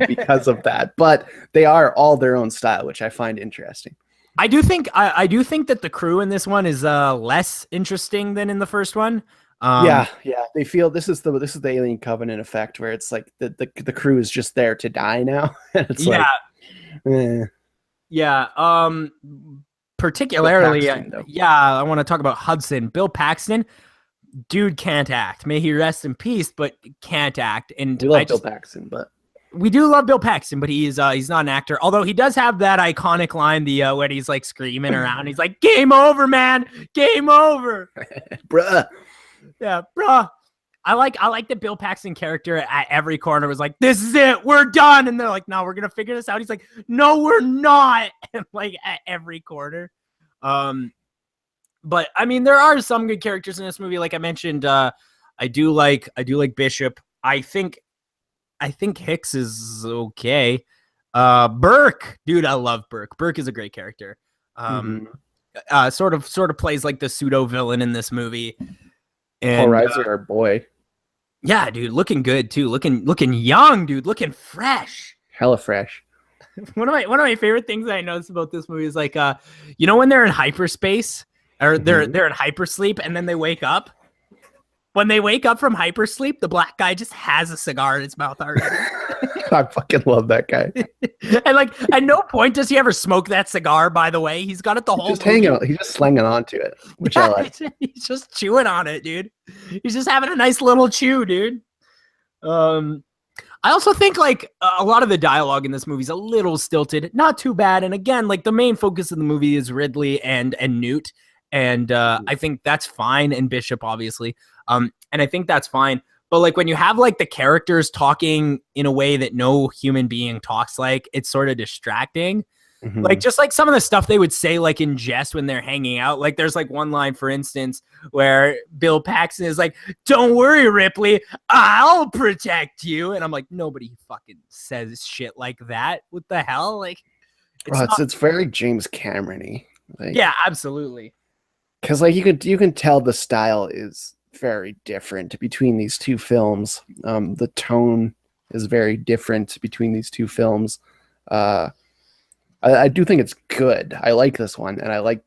because of that, but they are all their own style, which I find interesting. I do think that the crew in this one is less interesting than in the first one. Yeah. They feel this is the Alien Covenant effect, where it's like the crew is just there to die now. It's particularly, Paxton, I want to talk about Hudson. Bill Paxton, dude can't act. May he rest in peace, but can't act. And we love Bill Paxton, but we do love Bill Paxton, but he's not an actor. Although he does have that iconic line, when he's like screaming around, he's like, "Game over, man, game over, bruh." Yeah, bruh. I like the Bill Paxton character at every corner was like, "This is it, we're done," and they're like, "No, we're gonna figure this out." He's like, "No, we're not," and like at every corner. But I mean, there are some good characters in this movie. Like I mentioned, I do like Bishop. I think Hicks is okay. Burke, dude, I love Burke. Burke is a great character. Sort of plays like the pseudo villain in this movie. And Paul Reiser, our boy. Yeah, dude, looking good too. Looking young, dude. Looking fresh. Hella fresh. One of my favorite things that I noticed about this movie is like, when they're in hyperspace or they're in hypersleep and then they wake up. When they wake up from hypersleep, the black guy just has a cigar in his mouth already. I fucking love that guy. And like, at no point does he ever smoke that cigar. By the way, he's got it the whole. Just hanging on. He's just slinging onto it, which I like. He's just chewing on it, dude. He's just having a nice little chew, dude. I also think like a lot of the dialogue in this movie is a little stilted, not too bad. And again, like the main focus of the movie is Ridley and Newt, and I think that's fine. And Bishop, obviously. And I think that's fine. But like when you have like the characters talking in a way that no human being talks like, it's sort of distracting. Like just like some of the stuff they would say like in jest when they're hanging out. Like there's like one line, for instance, where Bill Paxton is like, "Don't worry, Ripley, I'll protect you." And I'm like, nobody fucking says shit like that. What the hell? Like it's very James Cameron-y. Like, yeah, absolutely. Because like you can tell the style is very different between these two films. The tone is very different between these two films. I do think it's good. I like this one, and I like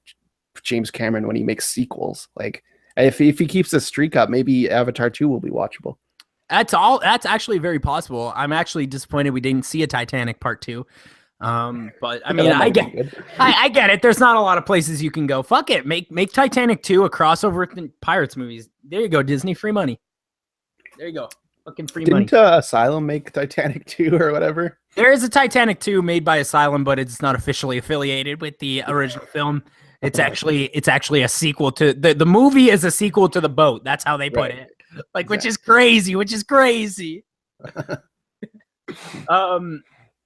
James Cameron when he makes sequels. Like if he keeps this streak up, maybe Avatar 2 will be watchable. That's actually very possible. I'm actually disappointed we didn't see a Titanic Part 2. But I mean, I get it. There's not a lot of places you can go. Fuck it. Make Titanic 2 a crossover with the Pirates movies. There you go, Disney. Free money. There you go. Fucking free Didn't money. Asylum make Titanic 2 or whatever? There is a Titanic 2 made by Asylum, but it's not officially affiliated with the original film. It's actually a sequel to the movie is a sequel to the boat. That's how they put it. Like, exactly. which is crazy.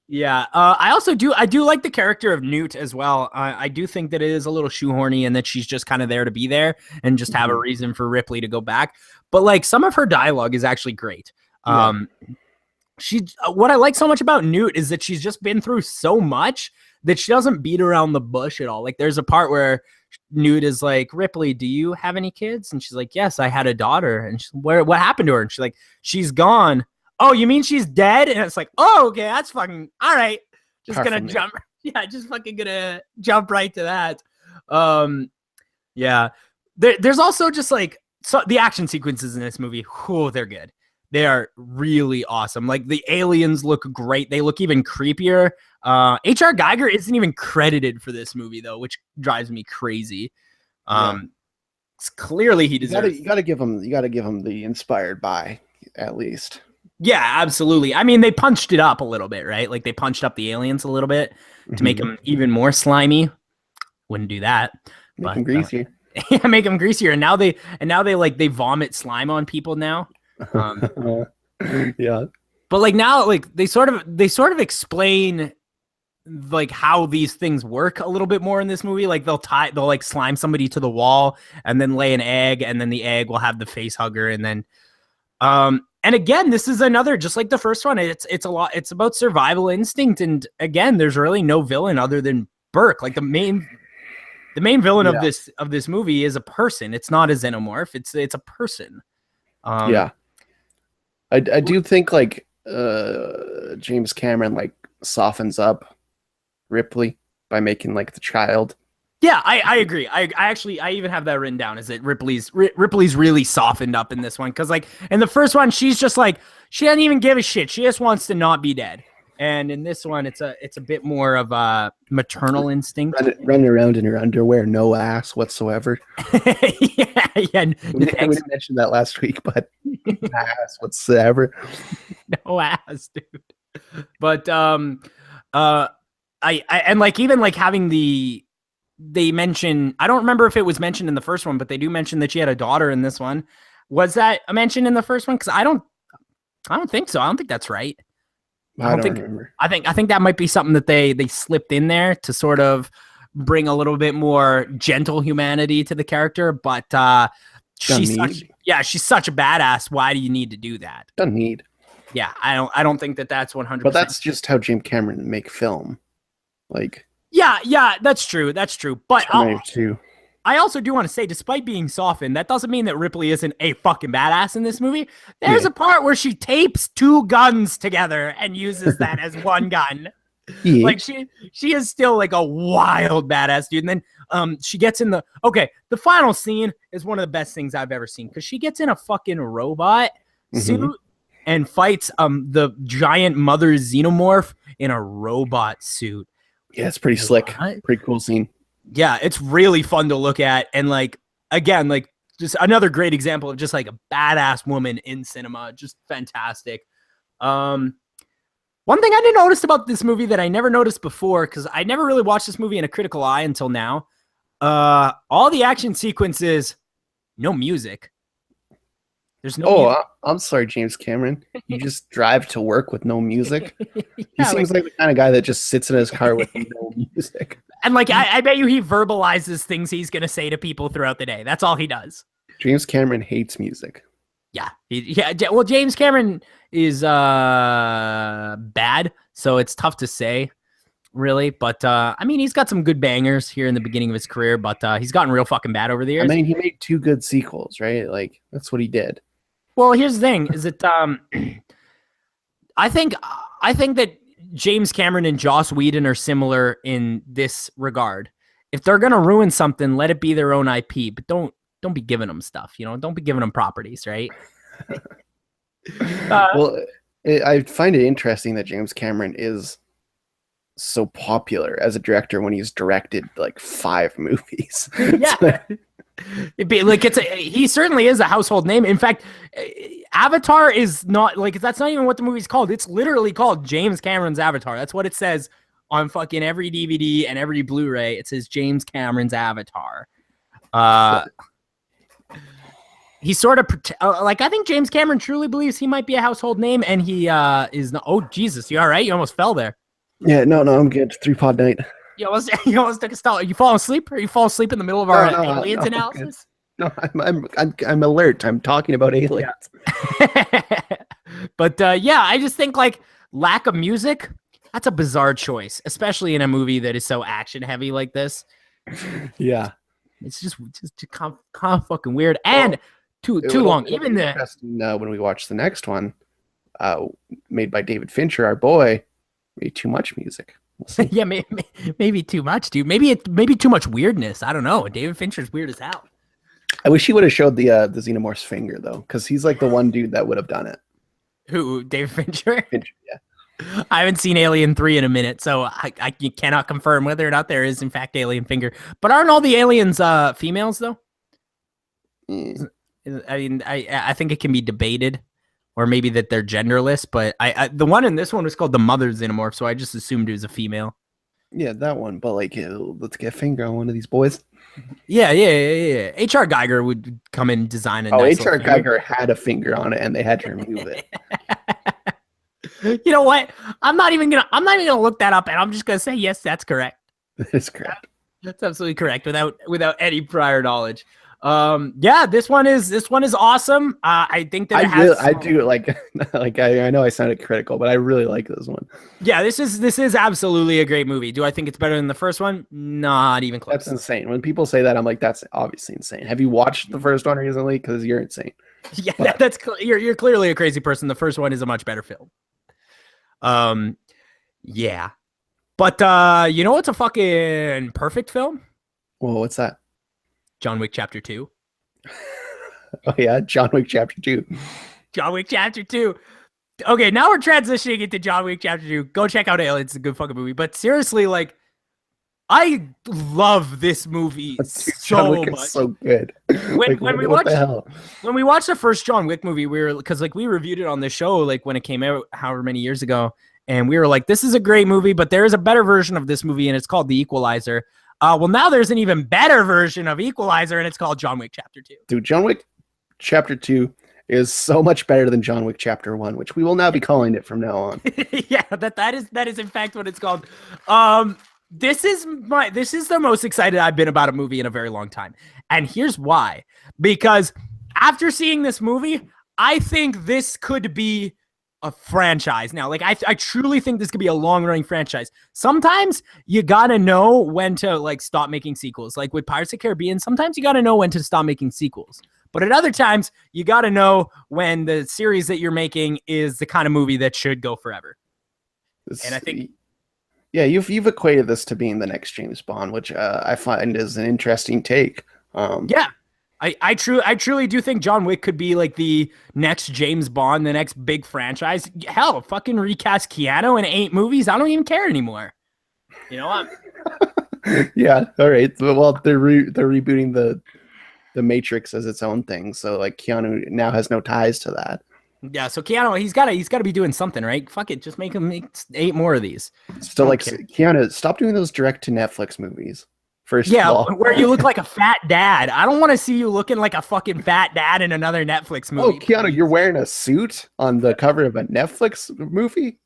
Yeah. I do like the character of Newt as well. I do think that it is a little shoehorny and that she's just kind of there to be there and just have a reason for Ripley to go back. But like some of her dialogue is actually great. What I like so much about Newt is that she's just been through so much that she doesn't beat around the bush at all. Like there's a part where Newt is like, Ripley, do you have any kids? And she's like, yes, I had a daughter. And she's, what happened to her? And she's like, she's gone. Oh, you mean she's dead? And it's like, oh, okay, that's fucking all right. Just gonna jump. Yeah, just fucking gonna jump right to that. Yeah. There's also just like the action sequences in this movie. Oh, they're good. They are really awesome. Like the aliens look great. They look even creepier. H.R. Geiger isn't even credited for this movie though, which drives me crazy. It's clearly he deserves. You gotta give him the inspired by at least. Yeah, absolutely. I mean, they punched it up a little bit, right? Like they punched up the aliens a little bit to make them even more slimy. Wouldn't do that. Make them greasier. Yeah, make them greasier. And now they like they vomit slime on people now. Yeah. But like now, like they sort of explain like how these things work a little bit more in this movie. Like they'll like slime somebody to the wall and then lay an egg, and then the egg will have the face hugger, and then and again, this is another, just like the first one, it's about survival instinct. And again, there's really no villain other than Burke. Like the main villain of this movie is a person. It's not a xenomorph. It's a person. I do think like James Cameron like softens up Ripley by making like the child. Yeah, I agree. I even have that written down. Is that Ripley's really softened up in this one? Because like in the first one, she's just like she doesn't even give a shit. She just wants to not be dead. And in this one, it's a bit more of a maternal instinct. Running around in her underwear, no ass whatsoever. yeah. We didn't mention that last week, but ass whatsoever. No ass, dude. But I and like even like having they mention, I don't remember if it was mentioned in the first one, but they do mention that she had a daughter in this one. Was that mentioned in the first one? Because I don't think so. I don't think that's right. I don't remember. I think that might be something that they slipped in there to sort of bring a little bit more gentle humanity to the character. But she's such a badass. Why do you need to do that? Doesn't need. Yeah, I don't think that's 100%. But that's just how James Cameron make film. Like. Yeah, that's true. But I also do want to say, despite being softened, that doesn't mean that Ripley isn't a fucking badass in this movie. There's a part where she tapes two guns together and uses that as one gun. Yeah. Like she is still like a wild badass dude. And then she gets in the final scene is one of the best things I've ever seen, because she gets in a fucking robot suit and fights the giant mother xenomorph in a robot suit. Yeah, it's pretty slick. Pretty cool scene. Yeah, it's really fun to look at. And like, again, like just another great example of just like a badass woman in cinema. Just fantastic. One thing I didn't notice about this movie that I never noticed before, because I never really watched this movie in a critical eye until now. All the action sequences, no music. There's no music. I'm sorry, James Cameron. You just drive to work with no music? He seems like the kind of guy that just sits in his car with no music. And like, I bet you he verbalizes things he's going to say to people throughout the day. That's all he does. James Cameron hates music. Yeah. Well, James Cameron is bad, so it's tough to say, really. But, I mean, he's got some good bangers here in the beginning of his career, but he's gotten real fucking bad over the years. I mean, he made 2 good sequels, right? Like, that's what he did. Well, here's the thing, is that I think that James Cameron and Joss Whedon are similar in this regard. If they're gonna ruin something, let it be their own IP, but don't be giving them stuff. Don't be giving them properties, right? I find it interesting that James Cameron is so popular as a director when he's directed like 5 movies. Yeah. He certainly is a household name. In fact, Avatar is not like that's not even what the movie's called. It's literally called James Cameron's Avatar. That's what it says on fucking every DVD and every Blu-ray. It says James Cameron's Avatar. He sort of like I think James Cameron truly believes he might be a household name, and he is not. Oh Jesus, you all right? You almost fell there. Yeah, no, I'm good. 3-pod night. You almost took a stall. Are you fall asleep? Or you fall asleep in the middle of our aliens analysis? No, I'm alert. I'm talking about aliens. Yeah. But yeah, I just think like lack of music. That's a bizarre choice, especially in a movie that is so action heavy like this. Yeah, it's just kind of fucking weird and too long. Even when we watch the next one, made by David Fincher, our boy, made too much music. We'll yeah, maybe too much, dude. Maybe too much weirdness. I don't know. David Fincher's weird as hell. I wish he would have showed the xenomorph's finger though, because he's like the one dude that would have done it. Who, David Fincher? Fincher, yeah. I haven't seen Alien 3 in a minute, so I cannot confirm whether or not there is in fact alien finger. But aren't all the aliens females though? I mean, I think it can be debated, or maybe that they're genderless. But the one in this one was called the mother xenomorph, so I just assumed it was a female. Yeah, that one. But like, let's get a finger on one of these boys. Yeah. H.R. Geiger would come in and design a. H.R. Geiger had a finger on it, and they had to remove it. You know what? I'm not even gonna look that up, and I'm just gonna say yes, that's correct. That is correct. That's absolutely correct without any prior knowledge. Yeah, this one is awesome. I think that I do like I know I sounded critical, but I really like this one. Yeah, this is absolutely a great movie. Do I think it's better than the first one? Not even close. That's insane. When people say that, I'm like, that's obviously insane. Have you watched the first one recently? Because you're insane. Yeah, you're clearly a crazy person. The first one is a much better film. Yeah, but you know what's a fucking perfect film? Well, what's that? John Wick Chapter 2. Oh yeah, John Wick Chapter 2. John Wick Chapter 2. Okay, now we're transitioning into John Wick Chapter 2. Go check out Alien. It's a good fucking movie. But seriously, like, I love this movie so much. Is so good. When we watched the first John Wick movie, we reviewed it on the show like when it came out however many years ago, and we were like, this is a great movie, but there is a better version of this movie, and it's called The Equalizer. Well, now there's an even better version of Equalizer, and it's called John Wick Chapter 2. Dude, John Wick Chapter 2 is so much better than John Wick Chapter 1, which we will now be calling it from now on. Yeah, that is in fact what it's called. This is the most excited I've been about a movie in a very long time. And here's why. Because after seeing this movie, I think this could be a franchise now. Like I truly think this could be a long-running franchise. Sometimes you gotta know when to like stop making sequels. Like with Pirates of the Caribbean, sometimes you gotta know when to stop making sequels. But at other times, you gotta know when the series that you're making is the kind of movie that should go forever. And I think, yeah, you've equated this to being the next James Bond, which I find is an interesting take. Yeah. I truly do think John Wick could be like the next James Bond, the next big franchise. Hell, fucking recast Keanu in 8 movies. I don't even care anymore. You know what? Yeah. All right. Well, they're rebooting the Matrix as its own thing. So like Keanu now has no ties to that. Yeah. So Keanu, he's got to be doing something, right? Fuck it. Just make 8 more of these. Still like Keanu, stop doing those direct to Netflix movies. First of all. Where you look like a fat dad. I don't want to see you looking like a fucking fat dad in another Netflix movie. Oh, Keanu, you're wearing a suit on the cover of a Netflix movie?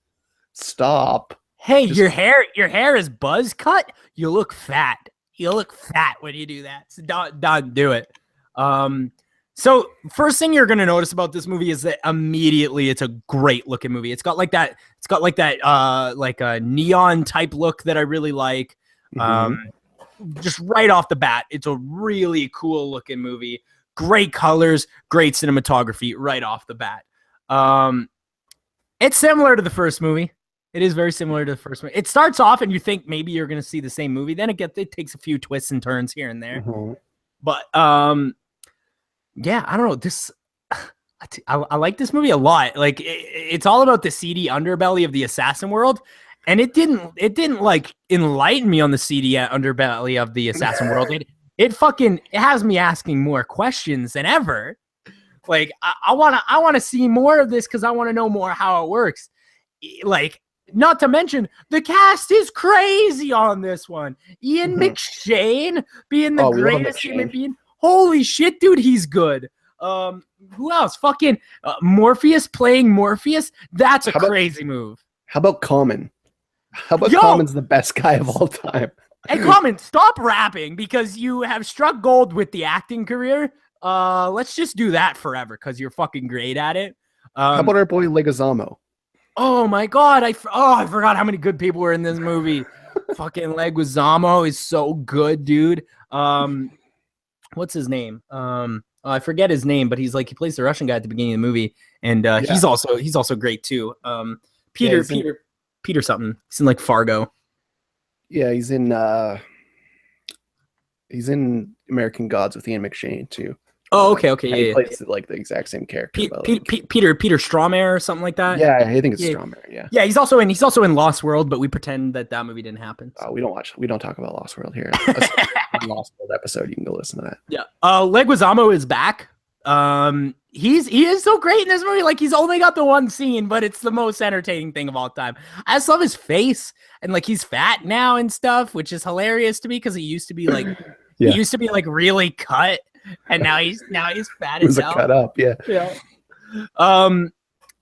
Stop. Hey, your hair is buzz cut. You look fat. You look fat when you do that. So don't do it. So first thing you're gonna notice about this movie is that immediately it's a great looking movie. It's got like that like a neon type look that I really like. Just right off the bat, it's a really cool looking movie. Great colors, great cinematography right off the bat. It's similar to the first movie. It is very similar to the first movie. It starts off and you think maybe you're going to see the same movie. Then it takes a few twists and turns here and there. But yeah, I don't know. This I like this movie a lot. Like it's all about the seedy underbelly of the assassin world. And it didn't like enlighten me on the seedy underbelly of the assassin world. it has me asking more questions than ever. Like I want to see more of this because I want to know more how it works. Like, not to mention the cast is crazy on this one. Ian McShane being the greatest human being. Holy shit, dude, he's good. Who else? Fucking Morpheus playing Morpheus. That's a crazy move. How about Common? How about Common's the best guy of all time? Hey, Common, stop rapping because you have struck gold with the acting career. Let's just do that forever because you're fucking great at it. How about our boy Leguizamo? Oh my god, I forgot how many good people were in this movie. Fucking Leguizamo is so good, dude. What's his name? I forget his name, but he plays the Russian guy at the beginning of the movie, and he's also great too. Peter something. He's in like Fargo. Yeah, he's in American Gods with Ian McShane too. Oh, okay, He plays like the exact same character. Peter Stromare or something like that. Yeah, I think it's Stromare. Yeah. Yeah, he's also in Lost World, but we pretend that movie didn't happen. So. We don't talk about Lost World here. Lost World episode, you can go listen to that. Yeah. Leguizamo is back. He is so great in this movie. Like, he's only got the one scene, but it's the most entertaining thing of all time. I just love his face, and like he's fat now and stuff, which is hilarious to me because he used to be like he used to be like really cut, and now he's fat as hell. Cut up, yeah.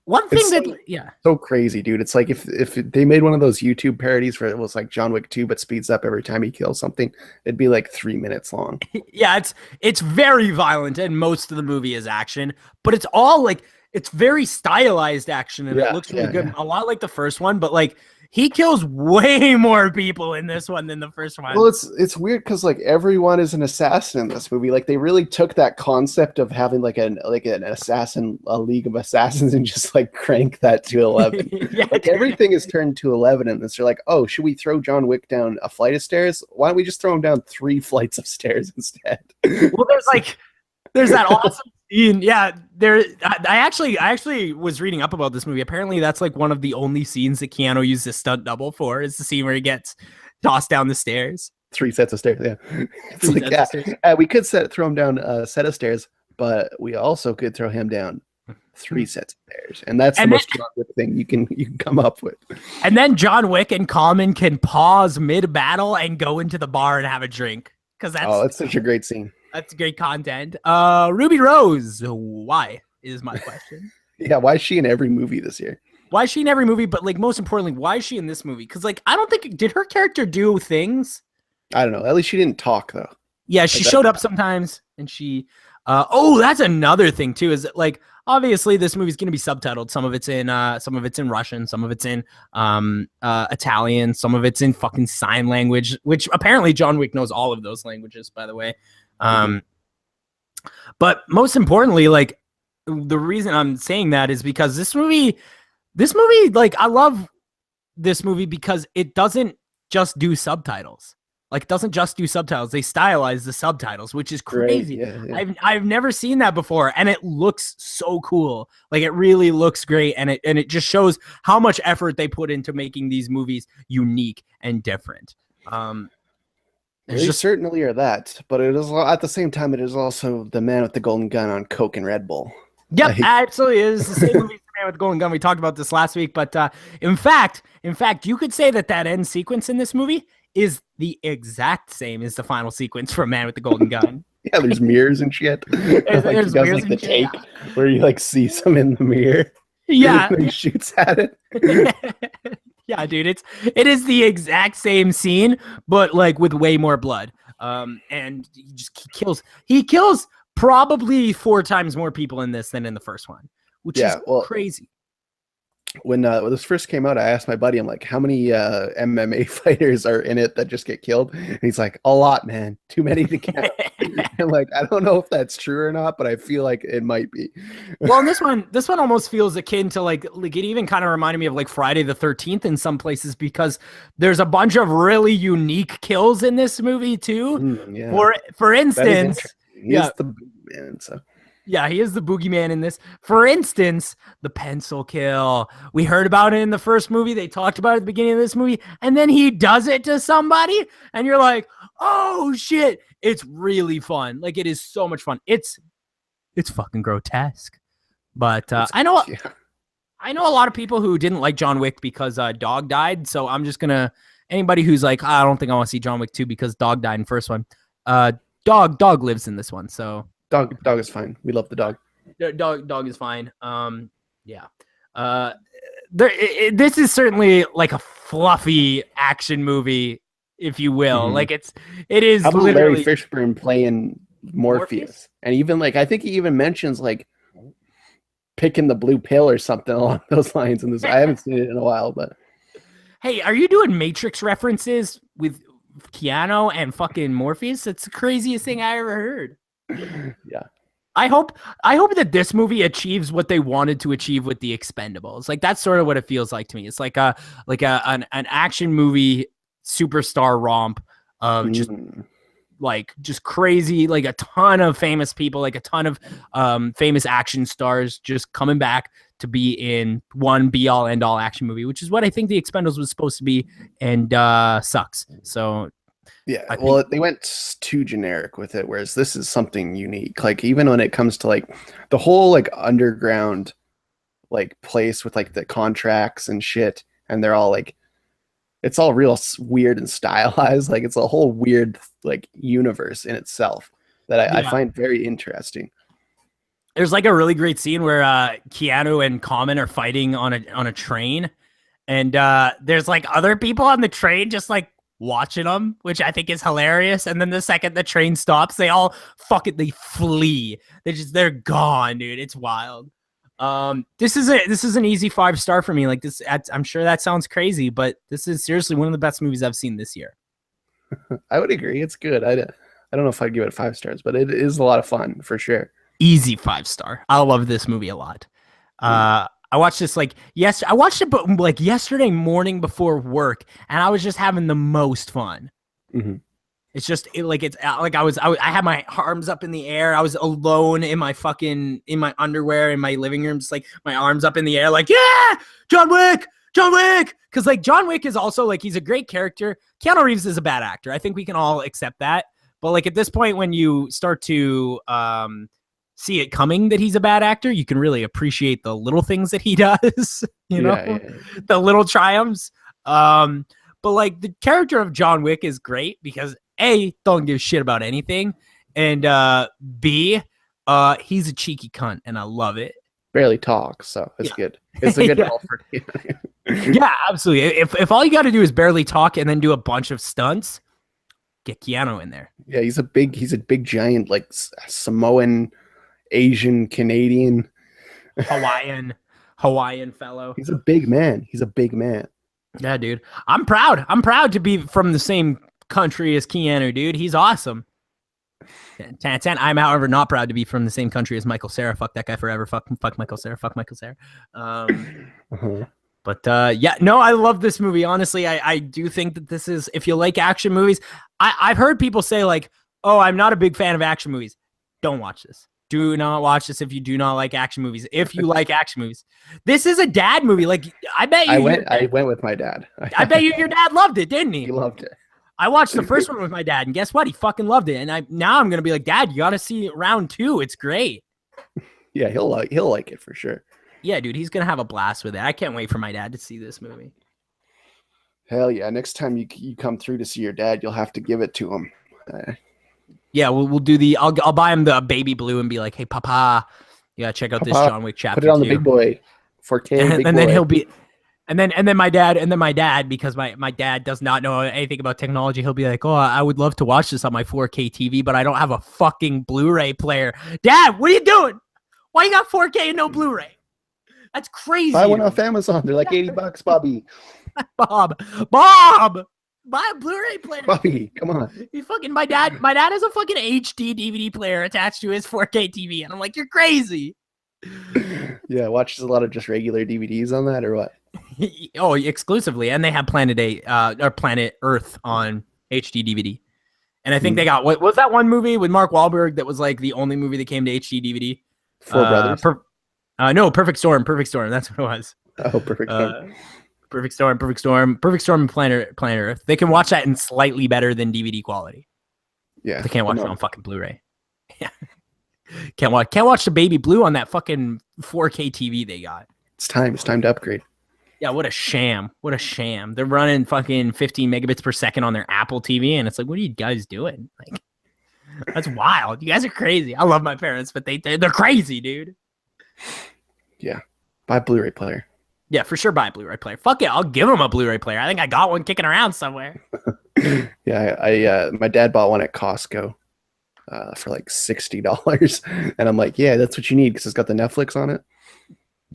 One thing so crazy, dude. It's like if they made one of those YouTube parodies where it was like John Wick 2 but speeds up every time he kills something, it'd be like 3 minutes long. Yeah, it's very violent, and most of the movie is action, but it's all like it's very stylized action, and it looks really good. A lot like the first one, but like he kills way more people in this one than the first one. Well, it's weird because like everyone is an assassin in this movie. Like they really took that concept of having like a league of assassins, and just like crank that to 11. Like everything is turned to 11 in this. They're like, oh, should we throw John Wick down a flight of stairs? Why don't we just throw him down 3 flights of stairs instead? Well, there's that awesome scene. Yeah, I actually was reading up about this movie. Apparently, that's like one of the only scenes that Keanu used his stunt double for. Is the scene where he gets tossed down the stairs. 3 sets of stairs. Yeah, it's like we could throw him down a set of stairs, but we also could throw him down 3 sets of stairs, and that's the most John Wick thing you can come up with. And then John Wick and Common can pause mid battle and go into the bar and have a drink because that's such a great scene. That's great content. Ruby Rose, why is my question? Yeah, why is she in every movie this year? Why is she in every movie? But like most importantly, why is she in this movie? Because like I don't think did her character do things? I don't know. At least she didn't talk though. Yeah, she showed up sometimes, and she. That's another thing too. Is that like obviously this movie's going to be subtitled. Some of it's in Russian, some of it's in Italian, some of it's in fucking sign language. Which apparently John Wick knows all of those languages, by the way. But most importantly, like the reason I'm saying that is because this movie, like I love this movie because it doesn't just do subtitles. Like it doesn't just do subtitles. They stylize the subtitles, which is crazy. Yeah. I've never seen that before, and it looks so cool. Like it really looks great, and it just shows how much effort they put into making these movies unique and different. They certainly are that, but it is at the same time. It is also the man with the golden gun on Coke and Red Bull. Yep, absolutely. It is the same movie as the man with the golden gun. We talked about this last week, but in fact, you could say that end sequence in this movie is the exact same as the final sequence from Man with the Golden Gun. Yeah, there's mirrors and shit. There's mirrors like the take where you like see some in the mirror. Yeah, and he shoots at it. Yeah, dude, it is the exact same scene, but like with way more blood. And he kills probably 4 times more people in this than in the first one, which is crazy. When this first came out, I asked my buddy, I'm like, how many MMA fighters are in it that just get killed? And he's like, a lot, man. Too many to count. I'm like, I don't know if that's true or not, but I feel like it might be. Well, and this one almost feels akin to like it even kind of reminded me of like Friday the 13th in some places because there's a bunch of really unique kills in this movie too. For instance, he's the man, so. Yeah, he is the boogeyman in this. For instance, the pencil kill. We heard about it in the first movie. They talked about it at the beginning of this movie. And then he does it to somebody. And you're like, oh, shit. It's really fun. Like, it is so much fun. It's fucking grotesque. But I know a lot of people who didn't like John Wick because Dog died. So I'm just going to, anybody who's like, I don't think I want to see John Wick 2 because Dog died in the first one. Dog lives in this one. So. Dog is fine. We love the dog. Dog is fine. Yeah. This is certainly like a fluffy action movie, if you will. Like it is. How about literally Larry Fishburne playing Morpheus? And even like I think he even mentions like picking the blue pill or something along those lines in this. I haven't seen it in a while, but hey, are you doing Matrix references with Keanu and fucking Morpheus? That's the craziest thing I ever heard. Yeah. I hope that this movie achieves what they wanted to achieve with the Expendables. Like that's sort of what it feels like to me. It's like an action movie superstar romp of just crazy, like a ton of famous people, like a ton of famous action stars just coming back to be in one be all end all action movie, which is what I think the Expendables was supposed to be, and sucks. So yeah, well, they went too generic with it, whereas this is something unique. Like even when it comes to like the whole like underground like place with like the contracts and shit, and they're all like, it's all real weird and stylized. Like it's a whole weird like universe in itself that I find very interesting. There's like a really great scene where Keanu and Common are fighting on a train, and there's like other people on the train just like watching them, which I think is hilarious. And then the second the train stops, they all they flee. They're gone, dude. It's wild. This is an easy 5-star for me. Like this, I'm sure that sounds crazy, but this is seriously one of the best movies I've seen this year. I would agree. It's good. I don't know if I'd give it 5 stars, but it is a lot of fun for sure. Easy 5-star. I love this movie a lot. I watched this I watched it but like yesterday morning before work, and I was just having the most fun. Mm-hmm. It's just I had my arms up in the air. I was alone in my underwear in my living room, just like my arms up in the air, like, yeah, John Wick. Because like John Wick is also like, he's a great character. Keanu Reeves is a bad actor. I think we can all accept that. But like at this point, when you start to see it coming that he's a bad actor, you can really appreciate the little things that he does, the little triumphs. But like the character of John Wick is great because A, don't give a shit about anything, and B, he's a cheeky cunt, and I love it. Barely talks, so it's good. It's a good help for you. Yeah, absolutely. If all you got to do is barely talk and then do a bunch of stunts, get Keanu in there. Yeah, he's a big giant like Samoan, Asian, Canadian, Hawaiian fellow. He's a big man. Yeah, dude. I'm proud to be from the same country as Keanu, dude. He's awesome. I'm, however, not proud to be from the same country as Michael Cera. Fuck that guy forever. Fuck Michael Cera. Fuck Michael Cera. But yeah, no, I love this movie. Honestly, I do think that this is, if you like action movies, I've heard people say like, oh, I'm not a big fan of action movies. Don't watch this. Do not watch this if you do not like action movies. If you like action movies, this is a dad movie. Like I bet you. I went with my dad. I bet your dad loved it, didn't he? He loved it. I watched the first one with my dad, and guess what? He fucking loved it. And now I'm gonna be like, Dad, you gotta see round 2. It's great. Yeah, he'll like it for sure. Yeah, dude, he's gonna have a blast with it. I can't wait for my dad to see this movie. Hell yeah! Next time you come through to see your dad, you'll have to give it to him. Yeah, we'll do the. I'll buy him the baby blue and be like, hey, Papa, you gotta check out this John Wick chapter. Put it on the big boy, 4K. And then he'll be. And then my dad, because my dad does not know anything about technology, he'll be like, oh, I would love to watch this on my 4K TV, but I don't have a fucking Blu-ray player. Dad, what are you doing? Why you got 4K and no Blu-ray? That's crazy. Buy one off Amazon. They're like $80, Bobby. Bob, buy a Blu-ray player. Bobby, come on. My dad has a fucking HD DVD player attached to his 4K TV, and I'm like, you're crazy. Yeah, watches a lot of just regular DVDs on that, or what? Oh, exclusively, and they have Planet Earth on HD DVD, and I think they got what was that one movie with Mark Wahlberg that was like the only movie that came to HD DVD? Four Brothers. No, Perfect Storm. Perfect Storm. That's what it was. Oh, Perfect Storm. Perfect Storm. Perfect Storm. Perfect Storm. And Planet Earth. They can watch that in slightly better than DVD quality. Yeah, they can't watch it on fucking Blu-ray. Yeah, can't watch the baby blue on that fucking 4K TV they got. It's time to upgrade. Yeah, what a sham. What a sham. They're running fucking 15 megabits per second on their Apple TV, and it's like, what are you guys doing? Like, that's wild. You guys are crazy. I love my parents, but they're crazy, dude. Yeah, buy a Blu-ray player. Yeah, for sure buy a Blu-ray player. Fuck it, I'll give them a Blu-ray player. I think I got one kicking around somewhere. Yeah, I my dad bought one at Costco for like $60, and I'm like, yeah, that's what you need because it's got the Netflix on it.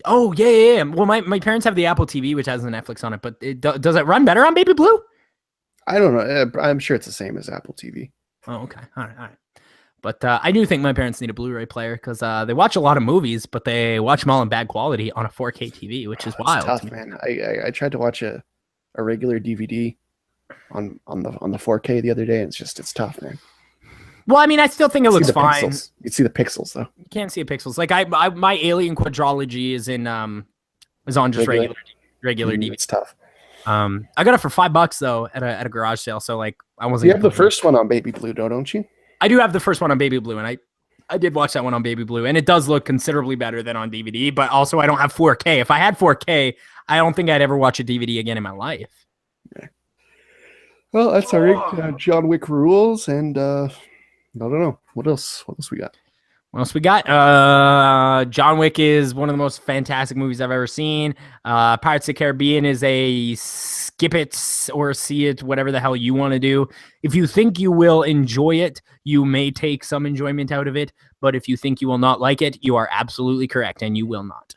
Oh yeah. Well, my parents have the Apple TV, which has the Netflix on it, but does it run better on Baby Blue? I don't know. I'm sure it's the same as Apple TV. Oh, okay. All right. But I do think my parents need a Blu-ray player because they watch a lot of movies, but they watch them all in bad quality on a 4K TV, which is wild. Tough, man. I tried to watch a regular DVD on the 4K the other day, and it's tough, man. Well, I mean, I still think it looks fine. Pixels. You see the pixels though. You can't see the pixels. Like my Alien quadrilogy is on just regular DVD. It's tough. I got it for $5 though at a garage sale. So like I wasn't. You have the first one on Baby Blue, don't you? I do have the first one on Baby Blue, and I did watch that one on Baby Blue, and it does look considerably better than on DVD. But also, I don't have 4K. If I had 4K, I don't think I'd ever watch a DVD again in my life. Yeah. Well, that's all right. John Wick rules, and I don't know what else. What else we got? What else we got? John Wick is one of the most fantastic movies I've ever seen. Pirates of the Caribbean is a skip it or see it, whatever the hell you want to do. If you think you will enjoy it, you may take some enjoyment out of it. But if you think you will not like it, you are absolutely correct, and you will not.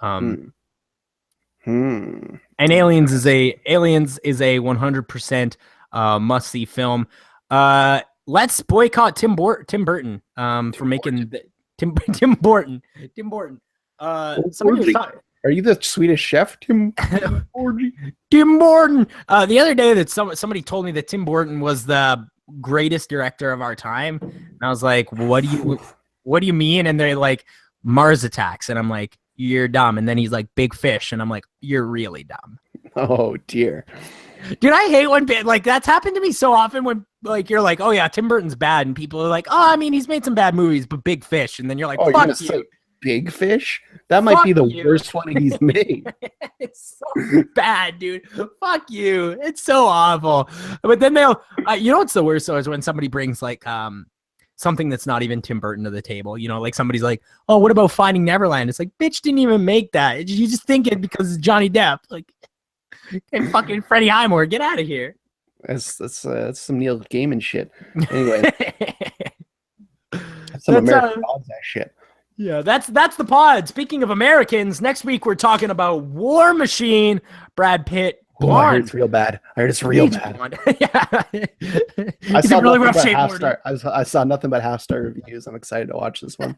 And Aliens is a 100% must see film. Let's boycott Tim Burton for making Tim Burton. Are you the Swedish chef, Tim? Tim Burton. The other day that somebody told me that Tim Burton was the greatest director of our time, and I was like, what do you mean? And they're like, Mars Attacks, and I'm like, you're dumb. And then he's like, Big Fish, and I'm like, you're really dumb. Oh dear. Dude, I hate when like that's happened to me so often when like you're like, oh yeah, Tim Burton's bad, and people are like, oh, I mean, he's made some bad movies, but Big Fish, and then you're like, fuck you. Big Fish? That might be the worst one he's made. It's so bad, dude. Fuck you. It's so awful. But then they'll, you know what's the worst though is when somebody brings like something that's not even Tim Burton to the table. You know, like somebody's like, oh, what about Finding Neverland? It's like, bitch didn't even make that. You just think it because it's Johnny Depp. Like, and fucking Freddie Highmore, get out of here. That's some Neil Gaiman shit. Anyway, that's some American Gods that shit. Yeah, that's the pod. Speaking of Americans, next week we're talking about War Machine, Brad Pitt. Oh, I heard it's real bad. Yeah. I saw really nothing rough but shape. I saw nothing but half-star reviews. I'm excited to watch this one.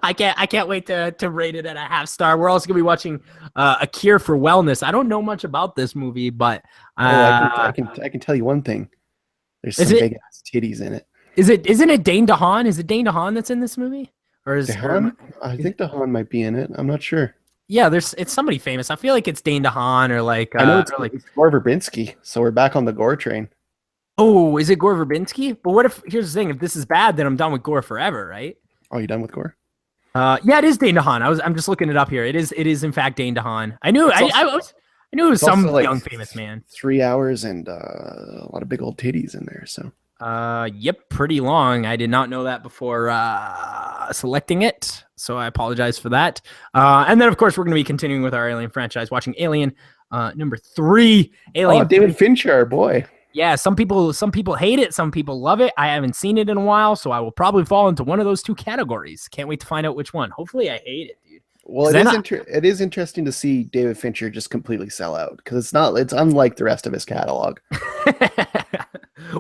I can't wait to rate it at a half-star. We're also gonna be watching A Cure for Wellness. I don't know much about this movie, but I can tell you one thing. There's some big ass titties in it. Isn't it Dane DeHaan? Is it Dane DeHaan that's in this movie? Or is DeHaan? I think DeHaan might be in it. I'm not sure. Yeah, it's somebody famous. I feel like it's Dane DeHaan or like I know it's Gore Verbinski. So we're back on the Gore train. Oh, is it Gore Verbinski? But what if here's the thing? If this is bad, then I'm done with Gore forever, right? Oh, you done with Gore? Yeah, it is Dane DeHaan. I'm just looking it up here. It is in fact Dane DeHaan. I knew it was some like young famous man. 3 hours and a lot of big old titties in there. So. Yep, pretty long. I did not know that before selecting it, so I apologize for that. And then of course we're going to be continuing with our Alien franchise, watching Alien number 3. Alien. Oh, David Fincher, our boy. Yeah, some people hate it, some people love it. I haven't seen it in a while, so I will probably fall into one of those two categories. Can't wait to find out which one. Hopefully, I hate it, dude. Well, it is interesting to see David Fincher just completely sell out because it's unlike the rest of his catalog.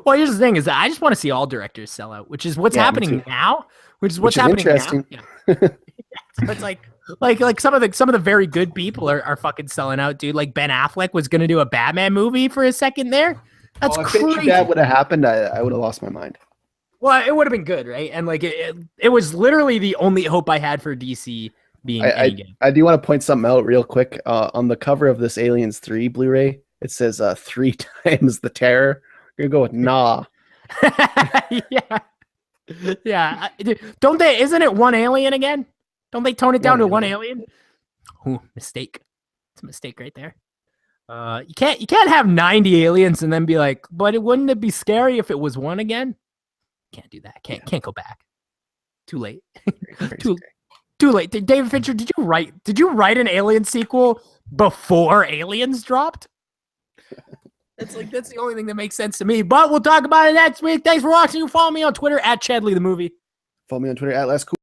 Well, here's the thing: is that I just want to see all directors sell out, which is what's happening now. Which is happening interesting. Now. Yeah. So it's like some of the very good people are fucking selling out, dude. Like Ben Affleck was gonna do a Batman movie for a second there. That's crazy. If that would have happened, I would have lost my mind. Well, it would have been good, right? And like it was literally the only hope I had for DC being any good. I do want to point something out real quick. On the cover of this Aliens 3 Blu-ray, it says 3 times the terror. You're gonna go with nah. Yeah. Yeah. Don't they? Isn't it one alien again? Don't they tone it down to one alien? Ooh, mistake. It's a mistake right there. You can't have 90 aliens and then be like, but wouldn't it be scary if it was one again? Can't do that. Can't go back. Too late. Too late. David Fincher, did you write an Alien sequel before Aliens dropped? That's the only thing that makes sense to me. But we'll talk about it next week. Thanks for watching. You follow me on Twitter at Chadley the Movie. Follow me on Twitter at Last Cool.